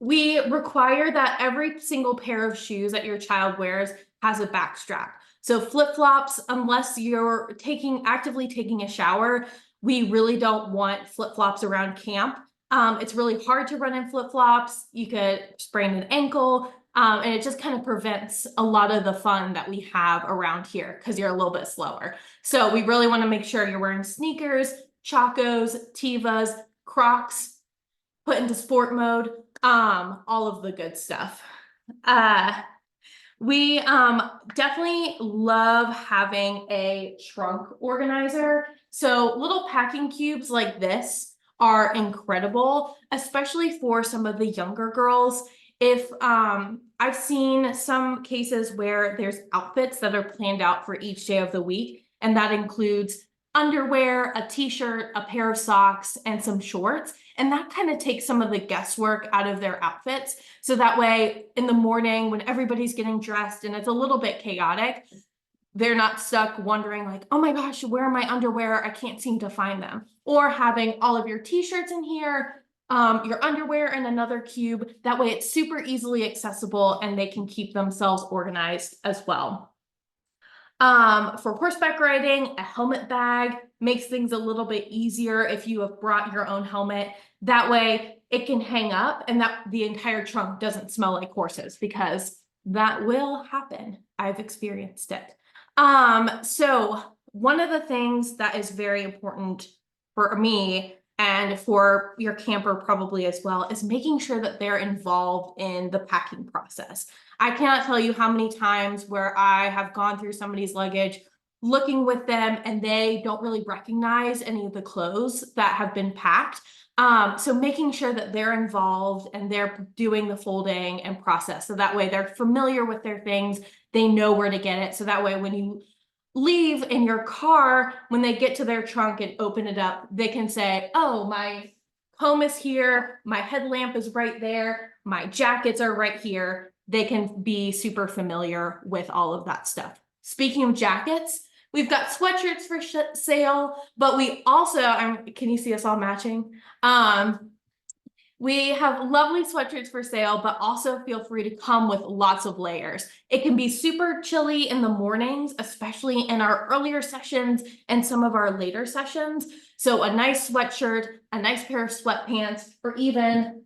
Speaker 5: We require that every single pair of shoes that your child wears has a back strap. So flip-flops, unless you're actively taking a shower, we really don't want flip-flops around camp. It's really hard to run in flip-flops. You could sprain an ankle, and it just kind of prevents a lot of the fun that we have around here because you're a little bit slower. So we really want to make sure you're wearing sneakers, Chacos, Tevas, Crocs, put into sport mode, all of the good stuff. We definitely love having a trunk organizer. So little packing cubes like this are incredible, especially for some of the younger girls. If I've seen some cases where there's outfits that are planned out for each day of the week, and that includes underwear, a t-shirt, a pair of socks, and some shorts. And that kind of takes some of the guesswork out of their outfits. So that way in the morning when everybody's getting dressed and it's a little bit chaotic, they're not stuck wondering like, oh my gosh, where are my underwear? I can't seem to find them. Or having all of your t-shirts in here, your underwear in another cube. That way it's super easily accessible and they can keep themselves organized as well. For horseback riding, a helmet bag makes things a little bit easier if you have brought your own helmet. That way it can hang up and that the entire trunk doesn't smell like horses, because that will happen. I've experienced it. So one of the things that is very important for me and for your camper probably as well is making sure that they're involved in the packing process. I cannot tell you how many times where I have gone through somebody's luggage looking with them and they don't really recognize any of the clothes that have been packed. So making sure that they're involved and they're doing the folding and process. So that way they're familiar with their things, they know where to get it. So that way when you leave in your car, when they get to their trunk and open it up, they can say, oh, my comb is here, my headlamp is right there, my jackets are right here. They can be super familiar with all of that stuff. Speaking of jackets, we've got sweatshirts for sale, but we also, can you see us all matching? We have lovely sweatshirts for sale, but also feel free to come with lots of layers. It can be super chilly in the mornings, especially in our earlier sessions and some of our later sessions. So a nice sweatshirt, a nice pair of sweatpants, or even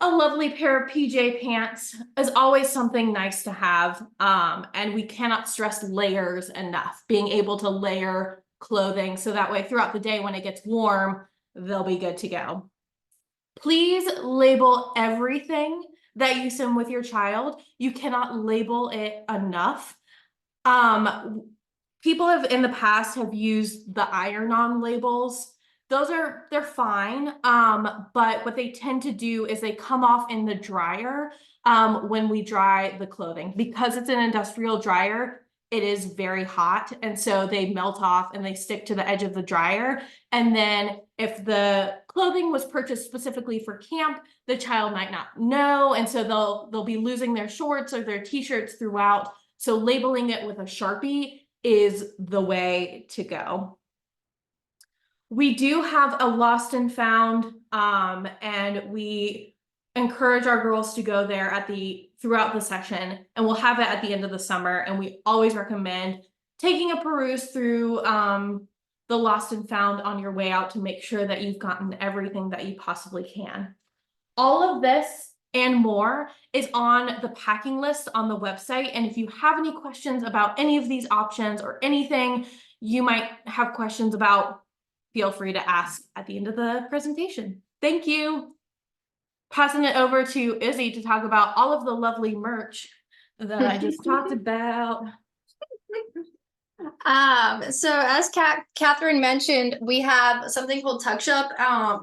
Speaker 5: a lovely pair of PJ pants is always something nice to have. And we cannot stress layers enough, being able to layer clothing so that way throughout the day when it gets warm, they'll be good to go. Please label everything that you send with your child. You cannot label it enough. People have in the past have used the iron-on labels. They're fine. But what they tend to do is they come off in the dryer when we dry the clothing. Because it's an industrial dryer, it is very hot, and so they melt off and they stick to the edge of the dryer. And then if the clothing was purchased specifically for camp, the child might not know, and so they'll be losing their shorts or their t-shirts throughout. So labeling it with a Sharpie is the way to go. We do have a lost and found, and we encourage our girls to go there throughout the session, and we'll have it at the end of the summer. And we always recommend taking a peruse through the lost and found on your way out to make sure that you've gotten everything that you possibly can. All of this and more is on the packing list on the website. And if you have any questions about any of these options or anything you might have questions about, feel free to ask at the end of the presentation. Thank you. Passing it over to Izzy to talk about all of the lovely merch that I just talked about.
Speaker 2: So as Catherine mentioned, we have something called Tuck Shop.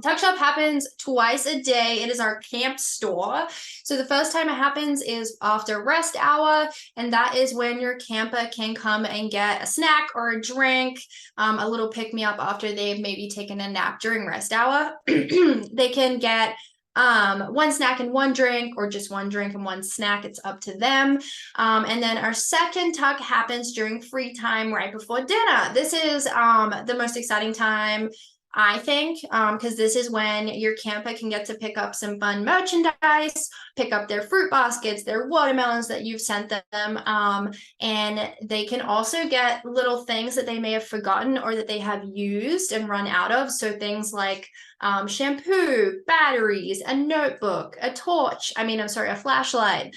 Speaker 2: Tuck Shop happens twice a day. It is our camp store. So the first time it happens is after rest hour, and that is when your camper can come and get a snack or a drink, a little pick-me-up after they've maybe taken a nap during rest hour. They can get one snack and one drink, or just one drink and one snack. It's up to them. And then our second tuck happens during free time right before dinner. This is the most exciting time, I think, because this is when your camper can get to pick up some fun merchandise, pick up their fruit baskets, their watermelons that you've sent them, and they can also get little things that they may have forgotten or that they have used and run out of. So things like shampoo, batteries, a notebook, a torch, a flashlight,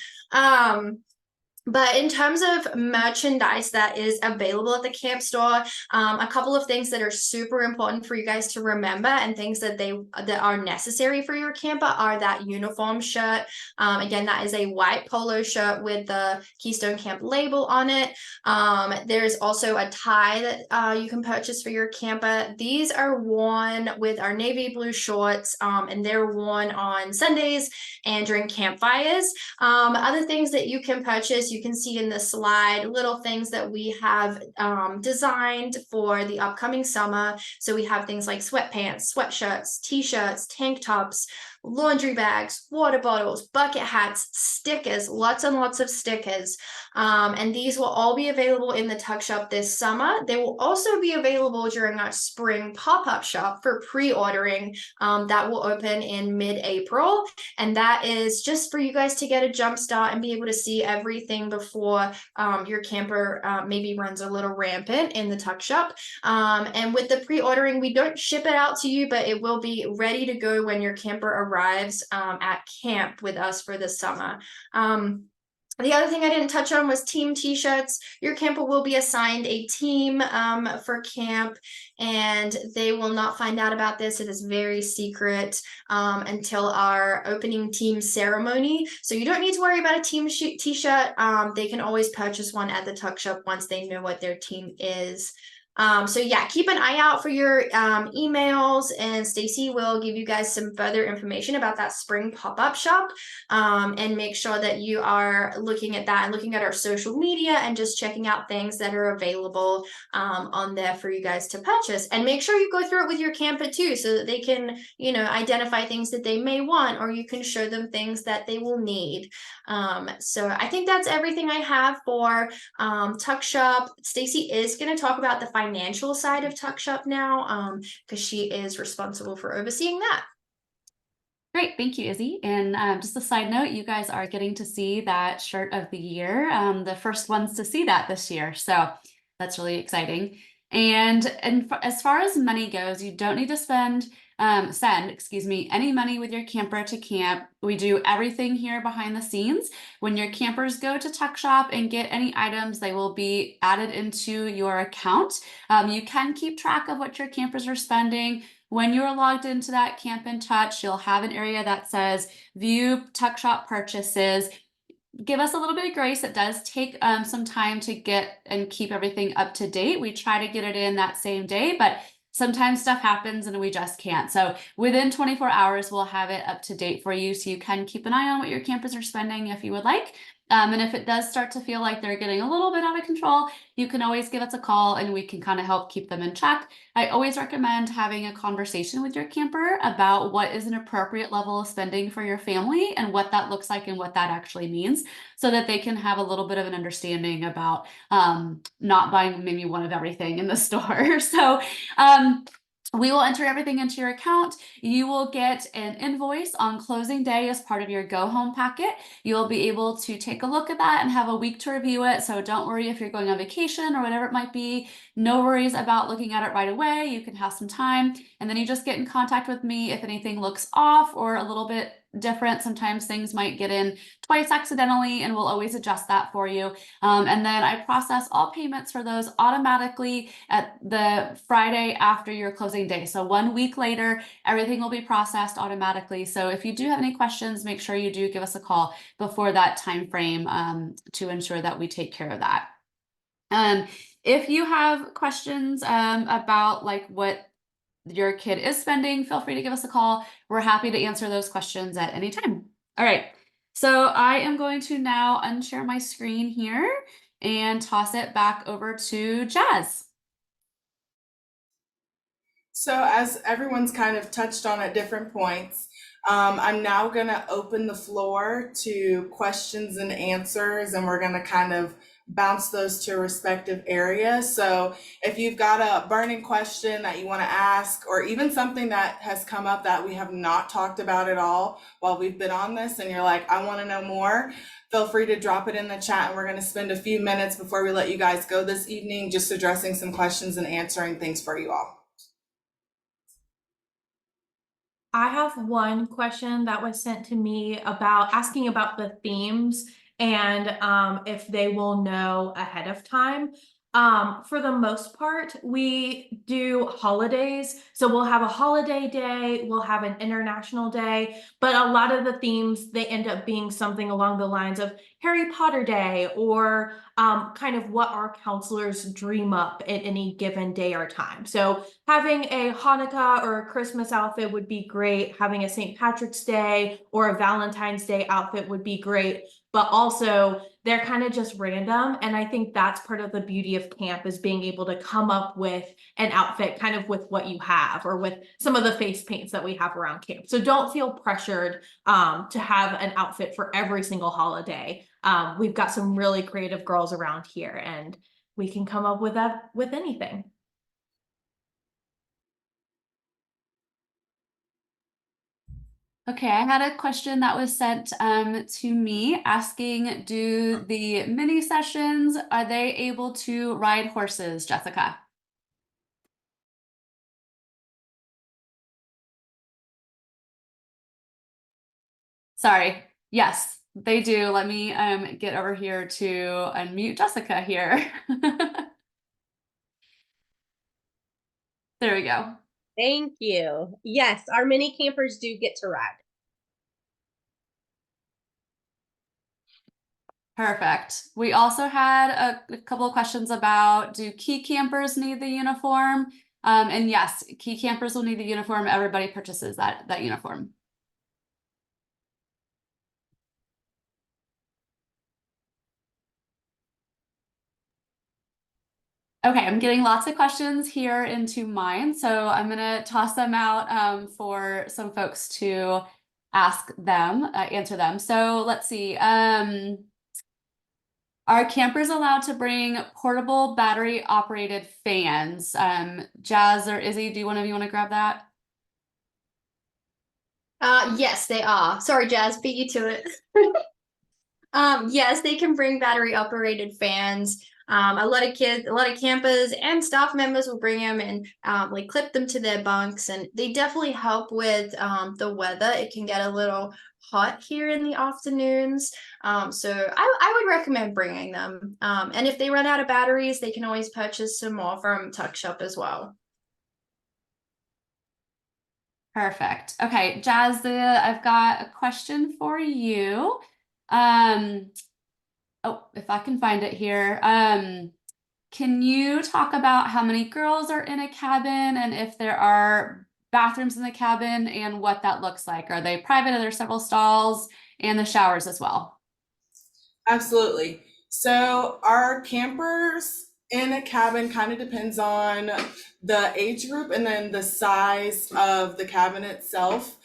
Speaker 2: But in terms of merchandise that is available at the camp store, a couple of things that are super important for you guys to remember and things that are necessary for your camper are that uniform shirt. Again, that is a white polo shirt with the Keystone Camp label on it. There's also a tie that you can purchase for your camper. These are worn with our navy blue shorts, and they're worn on Sundays and during campfires. Other things that you can purchase, you can see in the slide, little things that we have designed for the upcoming summer. So we have things like sweatpants, sweatshirts, t-shirts, tank tops, laundry bags, water bottles, bucket hats, stickers, lots and lots of stickers. And these will all be available in the tuck shop this summer. They will also be available during our spring pop-up shop for pre-ordering. That will open in mid-April. And that is just for you guys to get a jump start and be able to see everything before your camper maybe runs a little rampant in the tuck shop. And with the pre-ordering, we don't ship it out to you, but it will be ready to go when your camper arrives at camp with us for the summer. The other thing I didn't touch on was team t-shirts. Your camper will be assigned a team for camp, and they will not find out about this. It is very secret until our opening team ceremony. So you don't need to worry about a team t-shirt. They can always purchase one at the tuck shop once they know what their team is. So yeah, keep an eye out for your emails, and Stacy will give you guys some further information about that spring pop-up shop, and make sure that you are looking at that and looking at our social media and just checking out things that are available on there for you guys to purchase. And make sure you go through it with your camper too, so that they can, you know, identify things that they may want, or you can show them things that they will need. So I think that's everything I have for tuck shop. Stacy is going to talk about the financial side of tuck shop now, because she is responsible for overseeing that.
Speaker 3: Great, thank you, Izzy. And just a side note, you guys are getting to see that shirt of the year, the first ones to see that this year. So that's really exciting. And as far as money goes, you don't need to send any money with your camper to camp. We do everything here behind the scenes. When your campers go to Tuck Shop and get any items, they will be added into your account. You can keep track of what your campers are spending. When you're logged into that Camp in Touch, you'll have an area that says View Tuck Shop Purchases. Give us a little bit of grace. It does take some time to get and keep everything up to date. We try to get it in that same day, but sometimes stuff happens and we just can't. So within 24 hours, we'll have it up to date for you, so you can keep an eye on what your campers are spending if you would like. And if it does start to feel like they're getting a little bit out of control, you can always give us a call and we can kind of help keep them in check. I always recommend having a conversation with your camper about what is an appropriate level of spending for your family and what that looks like and what that actually means, so that they can have a little bit of an understanding about not buying maybe one of everything in the store. So we will enter everything into your account. You will get an invoice on closing day as part of your go home packet. You'll be able to take a look at that and have a week to review it. So don't worry if you're going on vacation or whatever it might be. No worries about looking at it right away. You can have some time, and then you just get in contact with me if anything looks off or a little bit different. Sometimes things might get in twice accidentally, and we'll always adjust that for you. And then I process all payments for those automatically at the Friday after your closing day. So 1 week later, everything will be processed automatically. So if you do have any questions, make sure you do give us a call before that time frame to ensure that we take care of that. If you have questions about like what your kid is spending, feel free to give us a call. We're happy to answer those questions at any time. All right, so I am going to now unshare my screen here and toss it back over to Jazz.
Speaker 1: So as everyone's kind of touched on at different points, I'm now going to open the floor to questions and answers, and we're going to kind of bounce those to a respective area. So if you've got a burning question that you want to ask, or even something that has come up that we have not talked about at all while we've been on this, and you're like, I want to know more, feel free to drop it in the chat, and we're going to spend a few minutes before we let you guys go this evening just addressing some questions and answering things for you all.
Speaker 5: I have one question that was sent to me about asking about the themes and if they will know ahead of time. For the most part, we do holidays. So we'll have a holiday day, we'll have an international day, but a lot of the themes, they end up being something along the lines of Harry Potter Day, or kind of what our counselors dream up at any given day or time. So having a Hanukkah or a Christmas outfit would be great. Having a St. Patrick's Day or a Valentine's Day outfit would be great. But also, they're kind of just random. And I think that's part of the beauty of camp, is being able to come up with an outfit kind of with what you have, or with some of the face paints that we have around camp. So don't feel pressured to have an outfit for every single holiday. We've got some really creative girls around here, and we can come up with that with anything.
Speaker 3: Okay, I had a question that was sent to me asking, do the mini sessions, are they able to ride horses, Jessica? Sorry, yes, they do. Let me get over here to unmute Jessica here. There we go.
Speaker 4: Thank you. Yes, our mini campers do get to ride.
Speaker 3: Perfect. We also had a couple of questions about, do key campers need the uniform? And yes, key campers will need the uniform. Everybody purchases that uniform. Okay, I'm getting lots of questions here into mine, so I'm gonna toss them out for some folks to ask them, answer them. So let's see. Are campers allowed to bring portable battery operated fans? Jazz or Izzy, do one of you want to grab that?
Speaker 2: Yes, they are. Sorry, Jazz, beat you to it. Yes, they can bring battery operated fans. A lot of campers and staff members will bring them and like clip them to their bunks, and they definitely help with the weather. It can get a little hot here in the afternoons. So I would recommend bringing them. And if they run out of batteries, they can always purchase some more from Tuck Shop as well.
Speaker 3: Perfect. Okay, Jazz, I've got a question for you. Oh, if I can find it here. Can you talk about how many girls are in a cabin, and if there are bathrooms in the cabin, and what that looks like? Are they private? Are there several stalls, and the showers as well?
Speaker 1: Absolutely. So our campers in a cabin kind of depends on the age group and then the size of the cabin itself.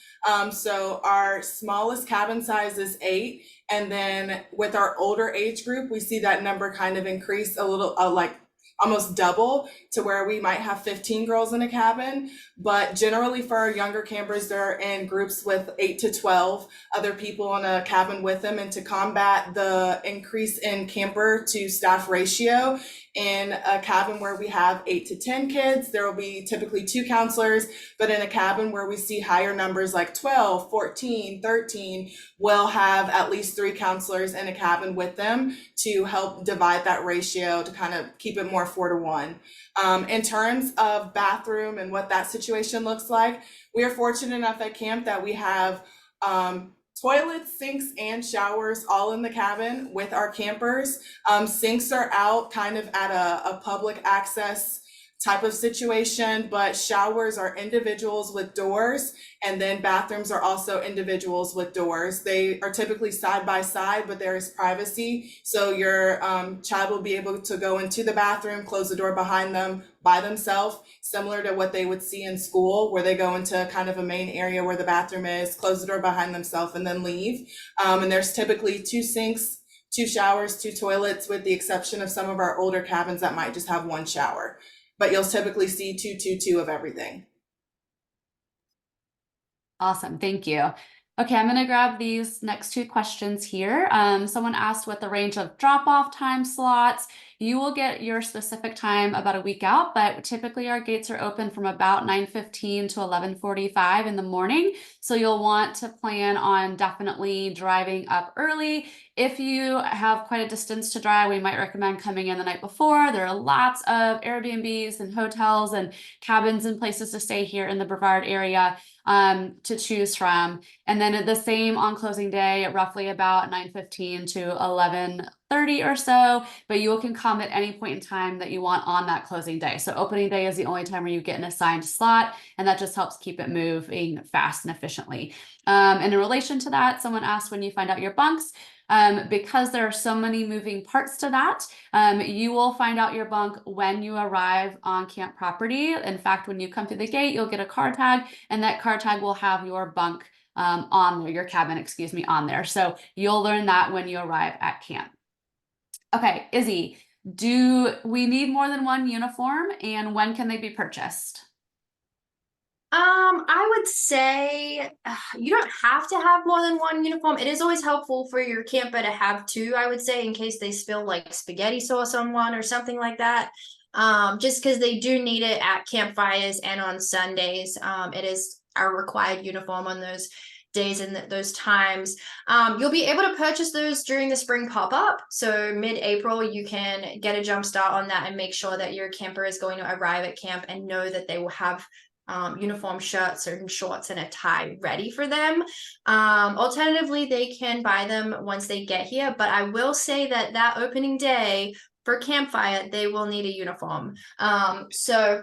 Speaker 1: So our smallest cabin size is 8. And then with our older age group, we see that number kind of increase a little, like almost double, to where we might have 15 girls in a cabin. But generally for our younger campers, they're in groups with 8 to 12 other people in a cabin with them. And to combat the increase in camper to staff ratio, in a cabin where we have 8 to 10 kids, there will be typically 2 counselors. But in a cabin where we see higher numbers like 12, 14, 13, we'll have at least 3 counselors in a cabin with them to help divide that ratio to kind of keep it more 4 to 1. In terms of bathroom and what that situation looks like, we are fortunate enough at camp that we have toilets, sinks, and showers all in the cabin with our campers. Sinks are out kind of at a public access type of situation, but showers are individuals with doors, and then bathrooms are also individuals with doors. They are typically side by side, but there is privacy. So your child will be able to go into the bathroom, close the door behind them by themselves, similar to what they would see in school, where they go into kind of a main area where the bathroom is, close the door behind themselves, and then leave. And there's typically 2 sinks, 2 showers, 2 toilets, with the exception of some of our older cabins that might just have 1 shower. But you'll typically see 2, 2, 2 of everything.
Speaker 3: Awesome, thank you. Okay, I'm going to grab these next two questions here. Someone asked what the range of drop-off time slots. You will get your specific time about a week out, but typically our gates are open from about 9:15 to 11:45 in the morning. So you'll want to plan on definitely driving up early. If you have quite a distance to drive, we might recommend coming in the night before. There are lots of Airbnbs and hotels and cabins and places to stay here in the Brevard area to choose from. And then the same on closing day at roughly about 9:15 to 11:30 or so, but you can come at any point in time that you want on that closing day. So opening day is the only time where you get an assigned slot, and that just helps keep it moving fast and efficiently. And in relation to that, someone asked when you find out your bunks. Because there are so many moving parts to that, you will find out your bunk when you arrive on camp property. In fact, when you come through the gate, you'll get a car tag, and that car tag will have your bunk on there, your cabin, excuse me, on there. So you'll learn that when you arrive at camp. Okay, Izzy, do we need more than one uniform, and when can they be purchased?
Speaker 2: I would say you don't have to have more than one uniform. It is always helpful for your camper to have two, I would say, in case they spill like spaghetti sauce on one or something like that. Just because they do need it at campfires and on Sundays. It is our required uniform on those days and those times. You'll be able to purchase those during the spring pop-up. So mid-April, you can get a jump start on that and make sure that your camper is going to arrive at camp and know that they will have uniform shirts and shorts and a tie ready for them. Alternatively, they can buy them once they get here, but I will say that that opening day for campfire, they will need a uniform. So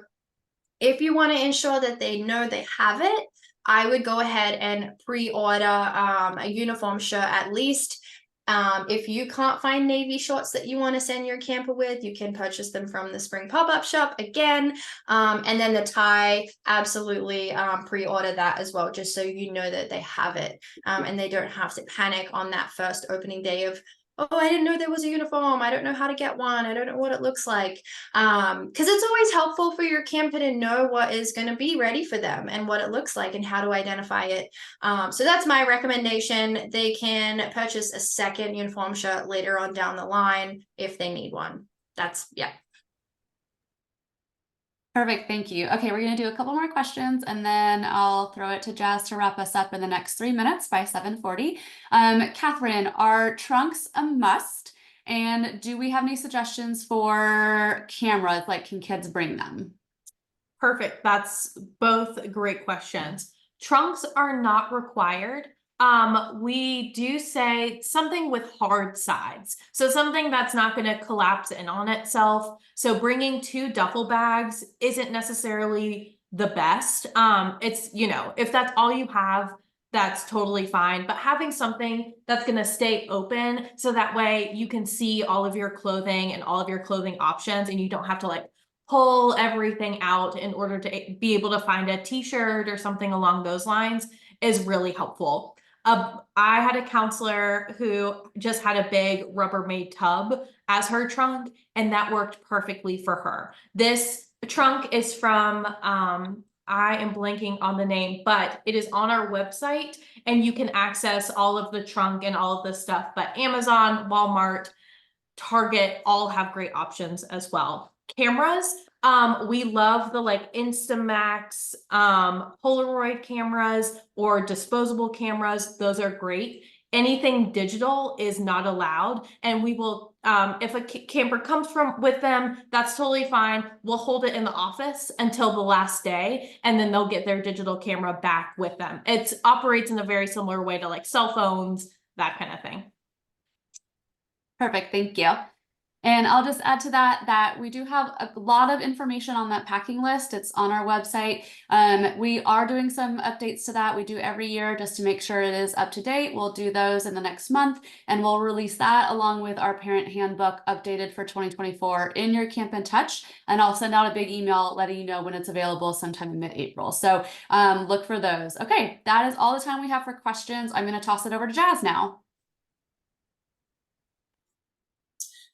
Speaker 2: if you want to ensure that they know they have it, I would go ahead and pre-order a uniform shirt at least. If you can't find navy shorts that you want to send your camper with, you can purchase them from the spring pop-up shop again. And then the tie, absolutely pre-order that as well, just so you know that they have it and they don't have to panic on that first opening day of, oh, I didn't know there was a uniform. I don't know how to get one. I don't know what it looks like. Because it's always helpful for your camper to know what is going to be ready for them and what it looks like and how to identify it. So that's my recommendation. They can purchase a second uniform shirt later on down the line if they need one. Yeah.
Speaker 3: Perfect, thank you. Okay, we're gonna do a couple more questions and then I'll throw it to Jazz to wrap us up in the next 3 minutes by 7:40. Catherine, are trunks a must? And do we have any suggestions for cameras? Like, can kids bring them?
Speaker 5: Perfect. That's both great questions. Trunks are not required. We do say something with hard sides. So something that's not going to collapse in on itself. So bringing 2 duffel bags isn't necessarily the best. It's, if that's all you have, that's totally fine. But having something that's going to stay open so that way you can see all of your clothing and all of your clothing options and you don't have to like pull everything out in order to be able to find a t-shirt or something along those lines is really helpful. I had a counselor who just had a big Rubbermaid tub as her trunk, and that worked perfectly for her. This trunk is from, I am blanking on the name, but it is on our website, and you can access all of the trunk and all of the stuff. But Amazon, Walmart, Target all have great options as well. Cameras, we love the like Instamax, Polaroid cameras or disposable cameras. Those are great. Anything digital is not allowed, and we will, if a camper comes with them, that's totally fine. We'll hold it in the office until the last day, and then they'll get their digital camera back with them. It operates in a very similar way to like cell phones, that kind of thing.
Speaker 3: Perfect, thank you. And I'll just add to that we do have a lot of information on that packing list. It's on our website. We are doing some updates to that. We do every year just to make sure it is up to date. We'll do those in the next month, and we'll release that along with our parent handbook updated for 2024 in your Camp in Touch. And I'll send out a big email letting you know when it's available sometime in mid-April. So look for those. Okay, that is all the time we have for questions. I'm going to toss it over to Jazz now.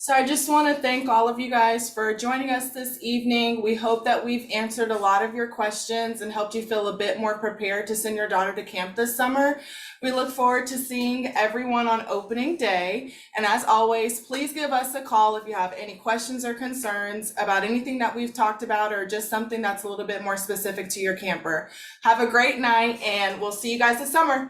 Speaker 1: So I just want to thank all of you guys for joining us this evening. We hope that we've answered a lot of your questions and helped you feel a bit more prepared to send your daughter to camp this summer. We look forward to seeing everyone on opening day. And as always, please give us a call if you have any questions or concerns about anything that we've talked about or just something that's a little bit more specific to your camper. Have a great night, and we'll see you guys this summer.